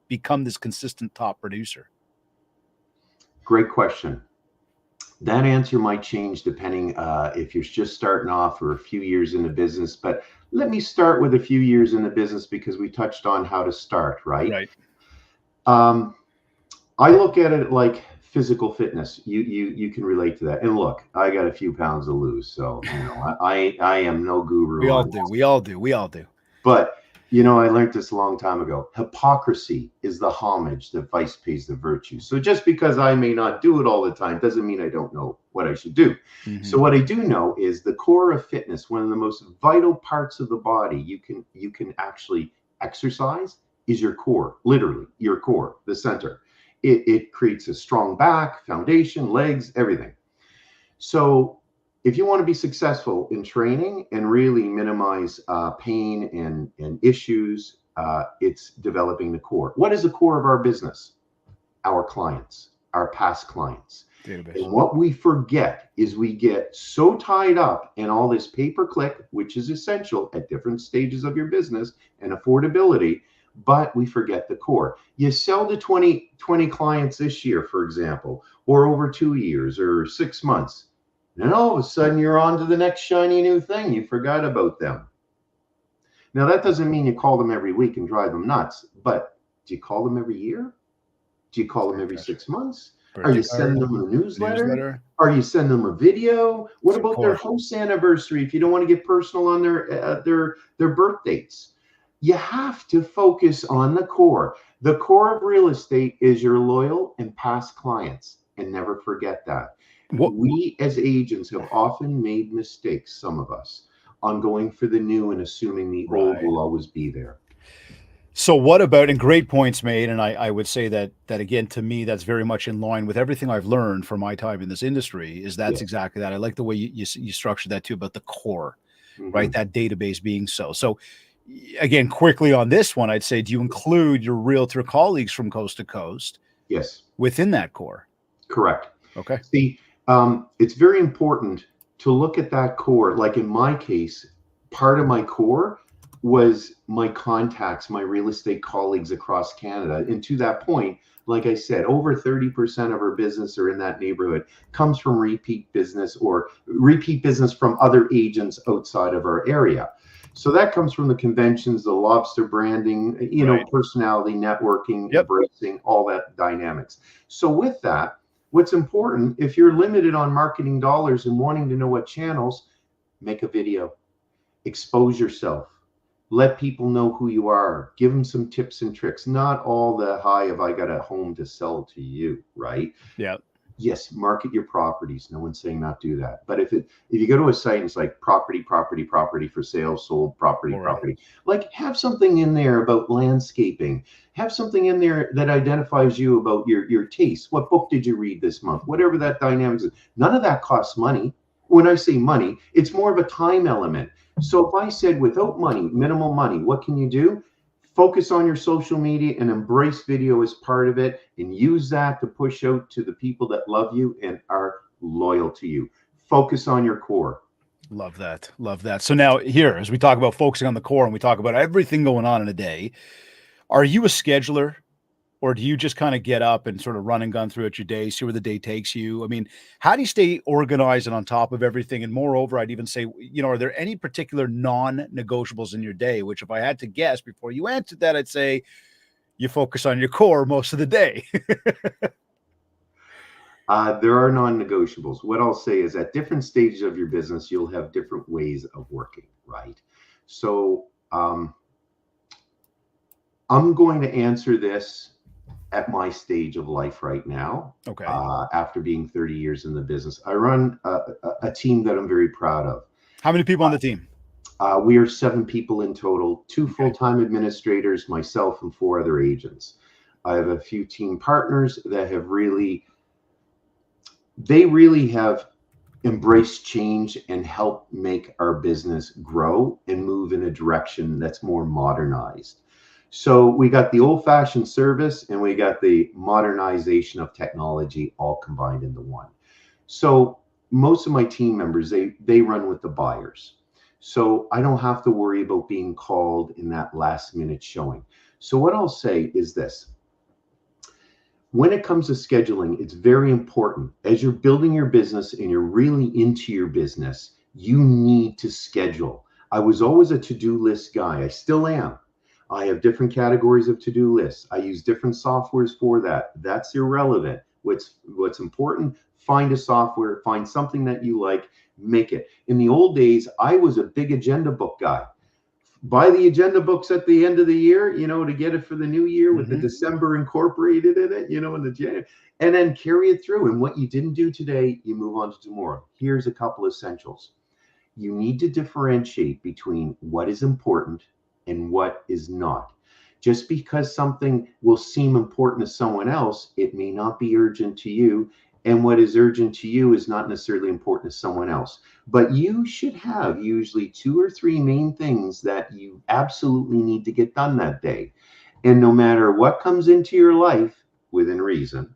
become this consistent top producer? Great question. That answer might change depending if you're just starting off or a few years in the business. But let me start with a few years in the business because we touched on how to start, right? Right. I look at it like physical fitness. You can relate to that. And look, I got a few pounds to lose, so I am no guru. We all on do. that. We all do. We all do. But I learned this a long time ago. Hypocrisy is the homage that vice pays the virtue. So just because I may not do it all the time doesn't mean I don't know what I should do. Mm-hmm. So what I do know is the core of fitness, one of the most vital parts of the body you can actually exercise is your core, literally your core, the center. It creates a strong back, foundation, legs, everything. So if you want to be successful in training and really minimize pain and issues, it's developing the core. What is the core of our business? Our clients, our past clients. Database. And what we forget is we get so tied up in all this pay-per-click, which is essential at different stages of your business and affordability, but we forget the core. You sell to 20 clients this year, for example, or over 2 years or 6 months. And all of a sudden you're on to the next shiny new thing. You forgot about them. Now, that doesn't mean you call them every week and drive them nuts, but do you call them every year? Do you call them every 6 months? Are you sending them a newsletter? Are you sending them a video? What about their host anniversary if you don't want to get personal on their birth dates? You have to focus on the core. The core of real estate is your loyal and past clients, and never forget that. We as agents have often made mistakes, some of us, on going for the new and assuming the old will always be there. So what about, and great points made, and I would say that again, to me, that's very much in line with everything I've learned from my time in this industry, is that's exactly that. I like the way you structured that too, about the core, right? That database being so again, quickly on this one, I'd say, do you include your realtor colleagues from coast to coast? Yes. Within that core? Correct. Okay. See, it's very important to look at that core. Like in my case, part of my core was my contacts, my real estate colleagues across Canada. And to that point, like I said, over 30% of our business or in that neighborhood comes from repeat business or repeat business from other agents outside of our area. So that comes from the conventions, the lobster branding, personality, networking, embracing all that dynamics. So with that, what's important, if you're limited on marketing dollars and wanting to know what channels, make a video, expose yourself, let people know who you are, give them some tips and tricks, not all the hi, have I got a home to sell to you, right? Yeah. Yes, market your properties. No one's saying not do that. But if you go to a site and it's like property for sale, sold, property, like have something in there about landscaping. Have something in there that identifies you about your taste. What book did you read this month? Whatever that dynamic is. None of that costs money. When I say money, it's more of a time element. So if I said without money, minimal money, what can you do? Focus on your social media and embrace video as part of it and use that to push out to the people that love you and are loyal to you. Focus on your core. Love that. Love that. So now here, as we talk about focusing on the core and we talk about everything going on in a day, are you a scheduler? Or do you just kind of get up and sort of run and gun throughout your day, see where the day takes you? I mean, how do you stay organized and on top of everything? And moreover, I'd even say, are there any particular non-negotiables in your day? Which if I had to guess before you answered that, I'd say you focus on your core most of the day. There are non-negotiables. What I'll say is at different stages of your business, you'll have different ways of working, right? So I'm going to answer this at my stage of life right now. Okay. After being 30 years in the business, I run a team that I'm very proud of. How many people on the team? We are 7 people in total, 2 full-time administrators, myself and 4 other agents. I have a few team partners that have really have embrace change and help make our business grow and move in a direction that's more modernized. So we got the old-fashioned service and we got the modernization of technology all combined into one. So most of my team members, they run with the buyers. So I don't have to worry about being called in that last minute showing. So what I'll say is this: when it comes to scheduling, it's very important. As you're building your business and you're really into your business, you need to schedule. I was always a to-do list guy. I still am. I have different categories of to-do lists. I use different softwares for that. That's irrelevant. What's important, find a software, find something that you like, make it. In the old days, I was a big agenda book guy. Buy the agenda books at the end of the year, to get it for the new year with the December incorporated in it, in the January, and then carry it through. And what you didn't do today, you move on to tomorrow. Here's a couple essentials. You need to differentiate between what is important and what is not. Just because something will seem important to someone else, it may not be urgent to you. And what is urgent to you is not necessarily important to someone else. But you should have usually 2 or 3 main things that you absolutely need to get done that day. And no matter what comes into your life, within reason,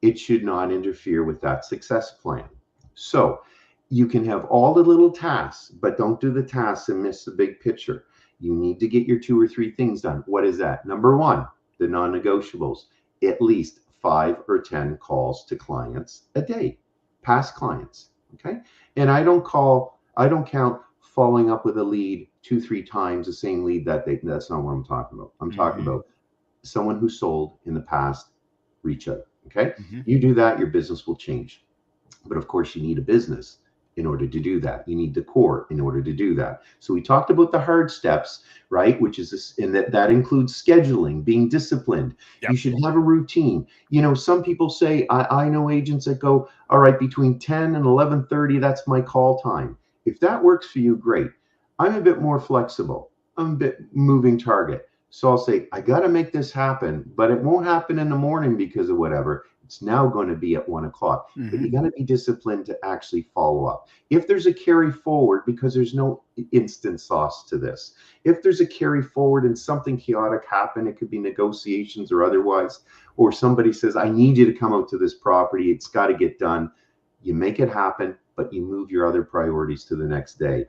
it should not interfere with that success plan. So you can have all the little tasks, but don't do the tasks and miss the big picture. You need to get your 2 or 3 things done. What is that? Number 1, the non-negotiables. At least 5 or 10 calls to clients a day, past clients. Okay. And I don't count following up with a lead 2-3 times the same lead that's not what I'm talking about. I'm talking about someone who sold in the past, reach out. Okay. You do that, your business will change. But of course, you need a business in order to do that. You need the core in order to do that. So we talked about the hard steps, right? Which is this, and that includes scheduling, being disciplined. Yep. You should have a routine. Some people say, I know agents that go, all right, between 10 and 11:30, that's my call time. If that works for you, great. I'm a bit more flexible. I'm a bit moving target. So I'll say, I got to make this happen, but it won't happen in the morning because of whatever. It's now going to be at 1 o'clock, but you got to be disciplined to actually follow up. If there's a carry forward, because there's no instant sauce to this, if there's a carry forward and something chaotic happened, it could be negotiations or otherwise, or somebody says, I need you to come out to this property. It's got to get done. You make it happen, but you move your other priorities to the next day.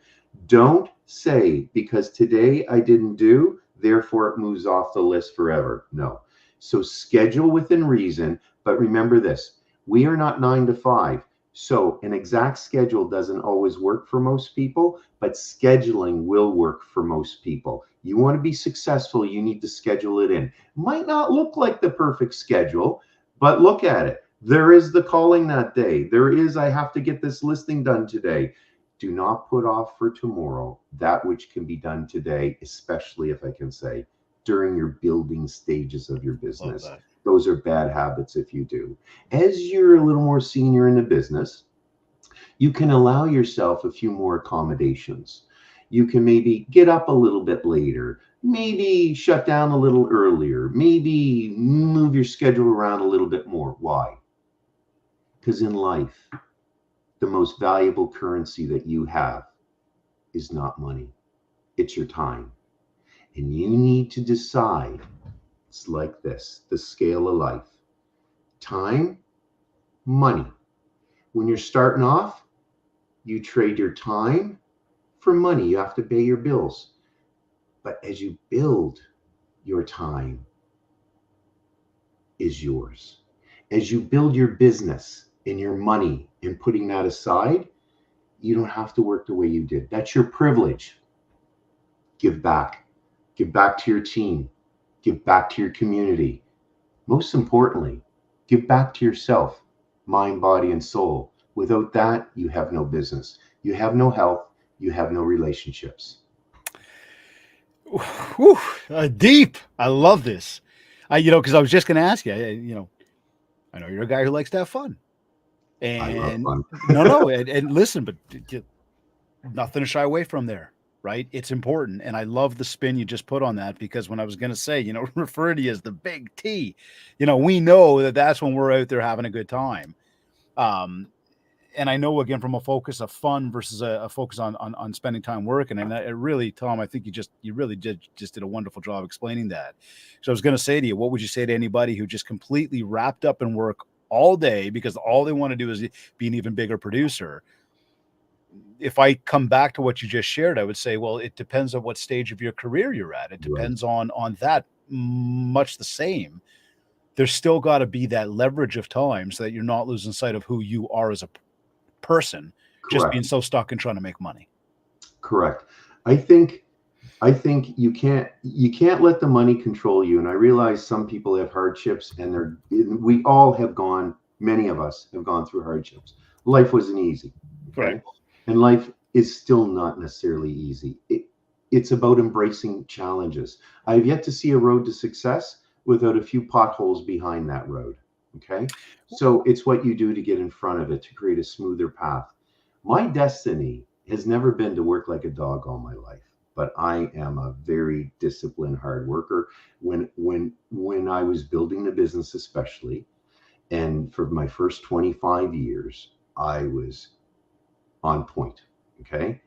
Don't say, because today I didn't do, therefore it moves off the list forever. No. So schedule within reason, but remember this, we are not 9 to 5. So an exact schedule doesn't always work for most people, but scheduling will work for most people. You want to be successful, you need to schedule it in. Might not look like the perfect schedule, but look at it. There is the calling that day. There is, I have to get this listing done today. Do not put off for tomorrow that which can be done today, especially if I can say, during your building stages of your business. Those are bad habits if you do. As you're a little more senior in the business, you can allow yourself a few more accommodations. You can maybe get up a little bit later, maybe shut down a little earlier, maybe move your schedule around a little bit more. Why? Because in life, the most valuable currency that you have is not money, it's your time. And you need to decide, it's like this, the scale of life. Time, money. When you're starting off, you trade your time for money. You have to pay your bills. But as you build, your time is yours. As you build your business and your money and putting that aside, you don't have to work the way you did. That's your privilege. Give back. Give back to your team. Give back to your community. Most importantly, give back to yourself, mind, body, and soul. Without that, you have no business. You have no health. You have no relationships. Whew, deep. I love this. Because I was just going to ask you, I know you're a guy who likes to have fun. And I love fun. no, and listen, but nothing to shy away from there. right? It's important. And I love the spin you just put on that, because when I was going to say, refer to you as the big T, we know that that's when we're out there having a good time. And I know, again, from a focus of fun versus a focus on spending time working. And it really, Tom, I think you really did a wonderful job explaining that. So I was going to say to you, what would you say to anybody who just completely wrapped up in work all day because all they want to do is be an even bigger producer? If I come back to what you just shared, I would say, well, it depends on what stage of your career you're at. It Right. depends on that, much the same. There's still got to be that leverage of time so that you're not losing sight of who you are as a person, just being Correct. so stuck in trying to make money. Correct. I think you can't let the money control you. And I realize some people have hardships, and we all have gone. Many of us have gone through hardships. Life wasn't easy, okay, Right. and life is still not necessarily easy. It's about embracing challenges. I've yet to see a road to success without a few potholes behind that road. Okay, so it's what you do to get in front of it to create a smoother path. My destiny has never been to work like a dog all my life, but I am a very disciplined hard worker. When I was building the business, especially, and for my first 25 years, I was on point. Okay,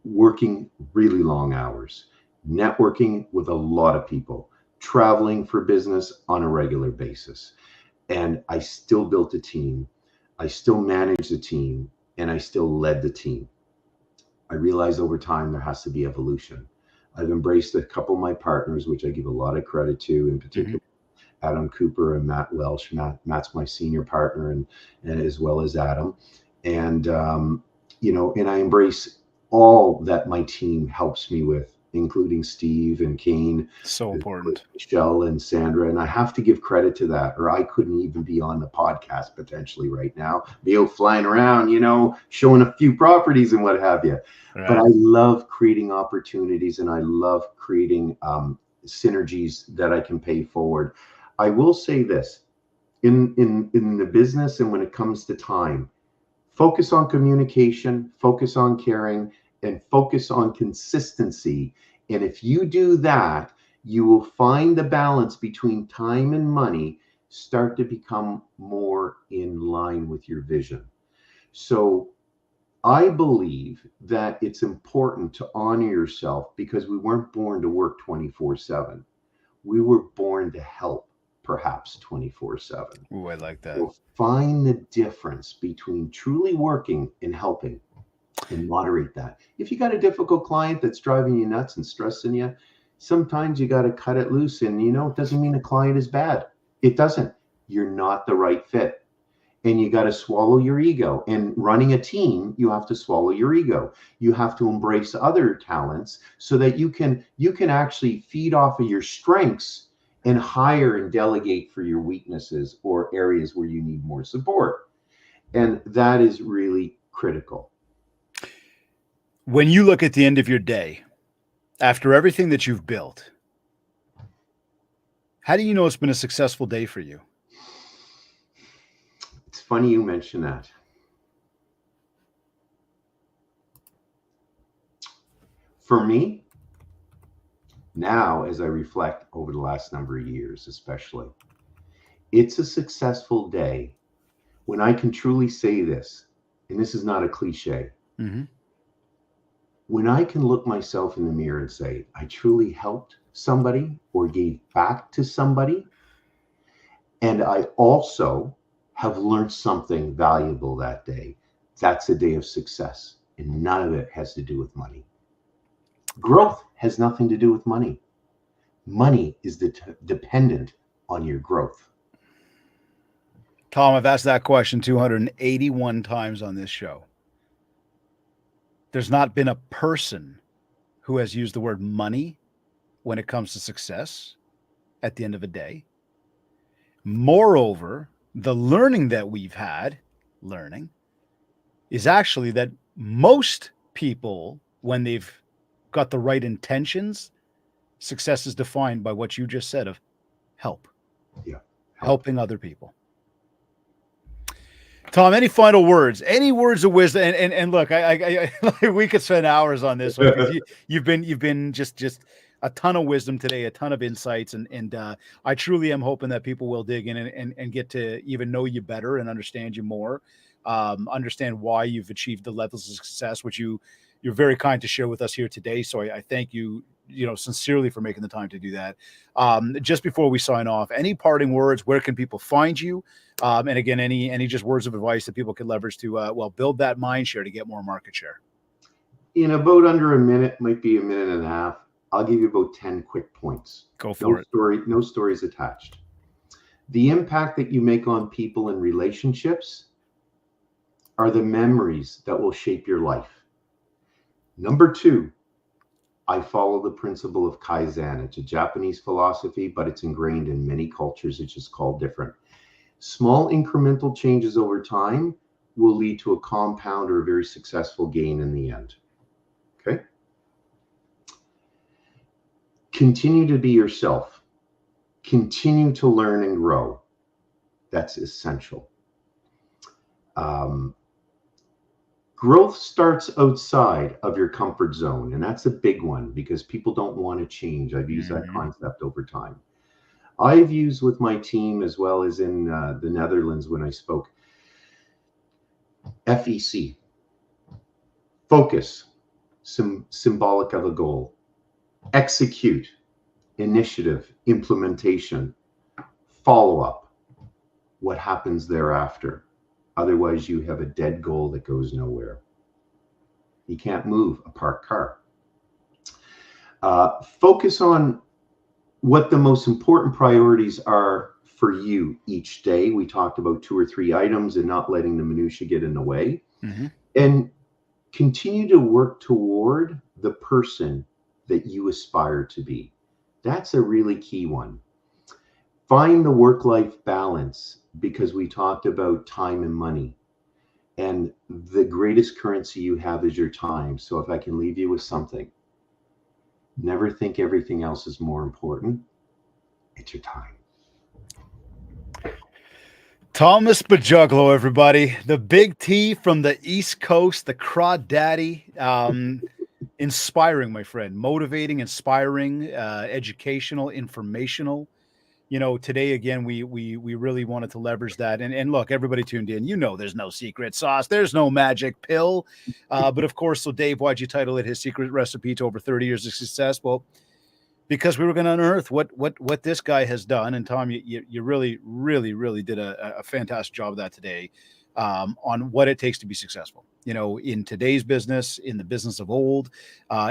working really long hours, networking with a lot of people, traveling for business on a regular basis, and I still built a team. I still managed the team, and I still led the team. I realized over time there has to be evolution. I've embraced a couple of my partners, which I give a lot of credit to, in Mm-hmm. particular Adam Cooper and Matt Welsh. Matt's my senior partner, and as well as Adam, and and I embrace all that my team helps me with, including Steve and Kane, So important. Michelle and Sandra. And I have to give credit to that, or I couldn't even be on the podcast potentially right now, be out flying around, showing a few properties and what have you. But Right. I love creating opportunities, and I love creating synergies that I can pay forward. I will say this, in the business, and when it comes to time, focus on communication, focus on caring, and focus on consistency. And if you do that, you will find the balance between time and money start to become more in line with your vision. So I believe that it's important to honor yourself, because we weren't born to work 24/7. We were born to help, perhaps 24/7. Ooh, I like that. So find the difference between truly working and helping, and moderate that. If you got a difficult client that's driving you nuts and stressing you, sometimes you got to cut it loose. And it doesn't mean the client is bad. It doesn't. You're not the right fit. And you got to swallow your ego. And running a team, you have to swallow your ego. You have to embrace other talents so that you can actually feed off of your strengths and hire and delegate for your weaknesses or areas where you need more support. And that is really critical. When you look at the end of your day, after everything that you've built, how do you know it's been a successful day for you? It's funny you mention that. For me, now, as I reflect over the last number of years, especially, it's a successful day when I can truly say this, and this is not a cliche, Mm-hmm. when I can look myself in the mirror and say, I truly helped somebody or gave back to somebody, and I also have learned something valuable that day. That's a day of success, and none of it has to do with money. Growth has nothing to do with money. Money is dependent on your growth. Tom, I've asked that question 281 times on this show. There's not been a person who has used the word money when it comes to success at the end of a day. Moreover, the learning that we've had, is actually that most people, when they've got the right intentions, success is defined by what you just said of help, Yeah, help. helping other people. Tom, any final words? Any words of wisdom? And look, I we could spend hours on this one because you've been just a ton of wisdom today, a ton of insights, and I truly am hoping that people will dig in and get to even know you better and understand you more, understand why you've achieved the levels of success, which you're very kind to share with us here today. So I thank you, sincerely for making the time to do that. Just before we sign off, any parting words? Where can people find you? And again, any just words of advice that people could leverage to build that mind share to get more market share. In about under a minute, might be a minute and a half. I'll give you about 10 quick points. Go for it. No stories attached. The impact that you make on people and relationships are the memories that will shape your life. Number 2, I follow the principle of Kaizen. It's a Japanese philosophy, but it's ingrained in many cultures. It's just called different. Small incremental changes over time will lead to a compound or a very successful gain in the end. Okay? Continue to be yourself. Continue to learn and grow. That's essential. Growth starts outside of your comfort zone, and that's a big one because people don't want to change. I've used that concept over time. I've used with my team as well as in the Netherlands when I spoke. FEC, focus, symbolic of a goal. Execute, initiative, implementation. Follow up, what happens thereafter. Otherwise, you have a dead goal that goes nowhere. You can't move a parked car. Focus on what the most important priorities are for you each day. We talked about 2 or 3 items and not letting the minutia get in the way. And continue to work toward the person that you aspire to be. That's a really key one. Find the work-life balance because we talked about time and money. And the greatest currency you have is your time. So if I can leave you with something, never think everything else is more important. It's your time. Thomas Bagogloo, everybody. The big T from the East Coast, the crawdaddy. Inspiring, my friend. Motivating, inspiring, educational, informational. Today again, we really wanted to leverage that. And look, everybody tuned in. There's no secret sauce. There's no magic pill. But of course, so Dave, why'd you title it His Secret Recipe to Over 30 Years of Success? Well, because we were going to unearth what this guy has done. And Tom, you really, really, really did a fantastic job of that today, on what it takes to be successful. In today's business, in the business of old,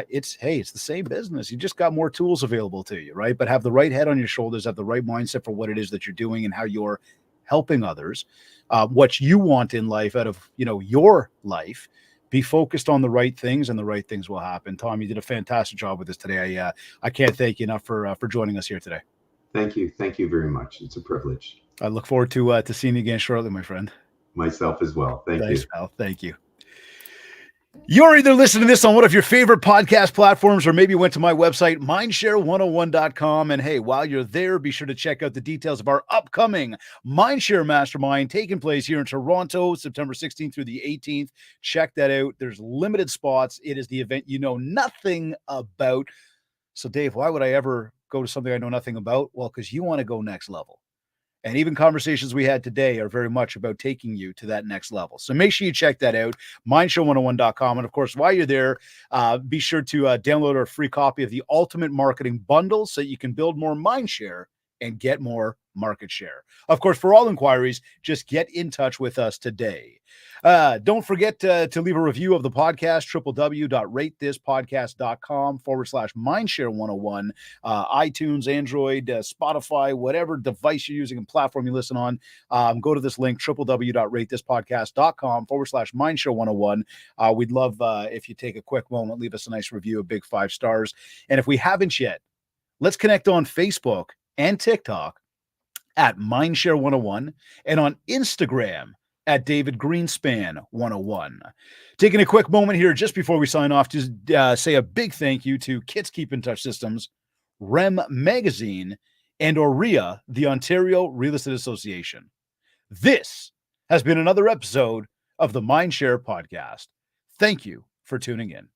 it's the same business. You just got more tools available to you, right? But have the right head on your shoulders, have the right mindset for what it is that you're doing and how you're helping others, what you want in life out of, your life. Be focused on the right things, and the right things will happen. Tom, you did a fantastic job with this today. I can't thank you enough for joining us here today. Thank you. Thank you very much. It's a privilege. I look forward to seeing you again shortly, my friend. Myself as well. Thanks, you. Pal. Thank you. You're either listening to this on one of your favorite podcast platforms, or maybe you went to my website, MindShare101.com. And hey, while you're there, be sure to check out the details of our upcoming MindShare Mastermind taking place here in Toronto, September 16th through the 18th. Check that out. There's limited spots. It is the event you know nothing about. So, Dave, why would I ever go to something I know nothing about? Well, because you want to go next level. And even conversations we had today are very much about taking you to that next level. So make sure you check that out, MindShare101.com. And of course, while you're there, be sure to download our free copy of the Ultimate Marketing Bundle so you can build more mindshare and get more market share. Of course, for all inquiries, just get in touch with us today. Don't forget to leave a review of the podcast, www.ratethispodcast.com/mindshare101, iTunes, Android, Spotify, whatever device you're using and platform you listen on. Go to this link, www.ratethispodcast.com/mindshare101. We'd love if you take a quick moment, leave us a nice review, a big 5 stars. And if we haven't yet, let's connect on Facebook and TikTok at MindShare101 and on Instagram at David Greenspan 101. Taking a quick moment here just before we sign off to say a big thank you to Kits Keep in Touch Systems, REM Magazine, and OREA, the Ontario Real Estate Association. This has been another episode of the MindShare podcast. Thank you for tuning in.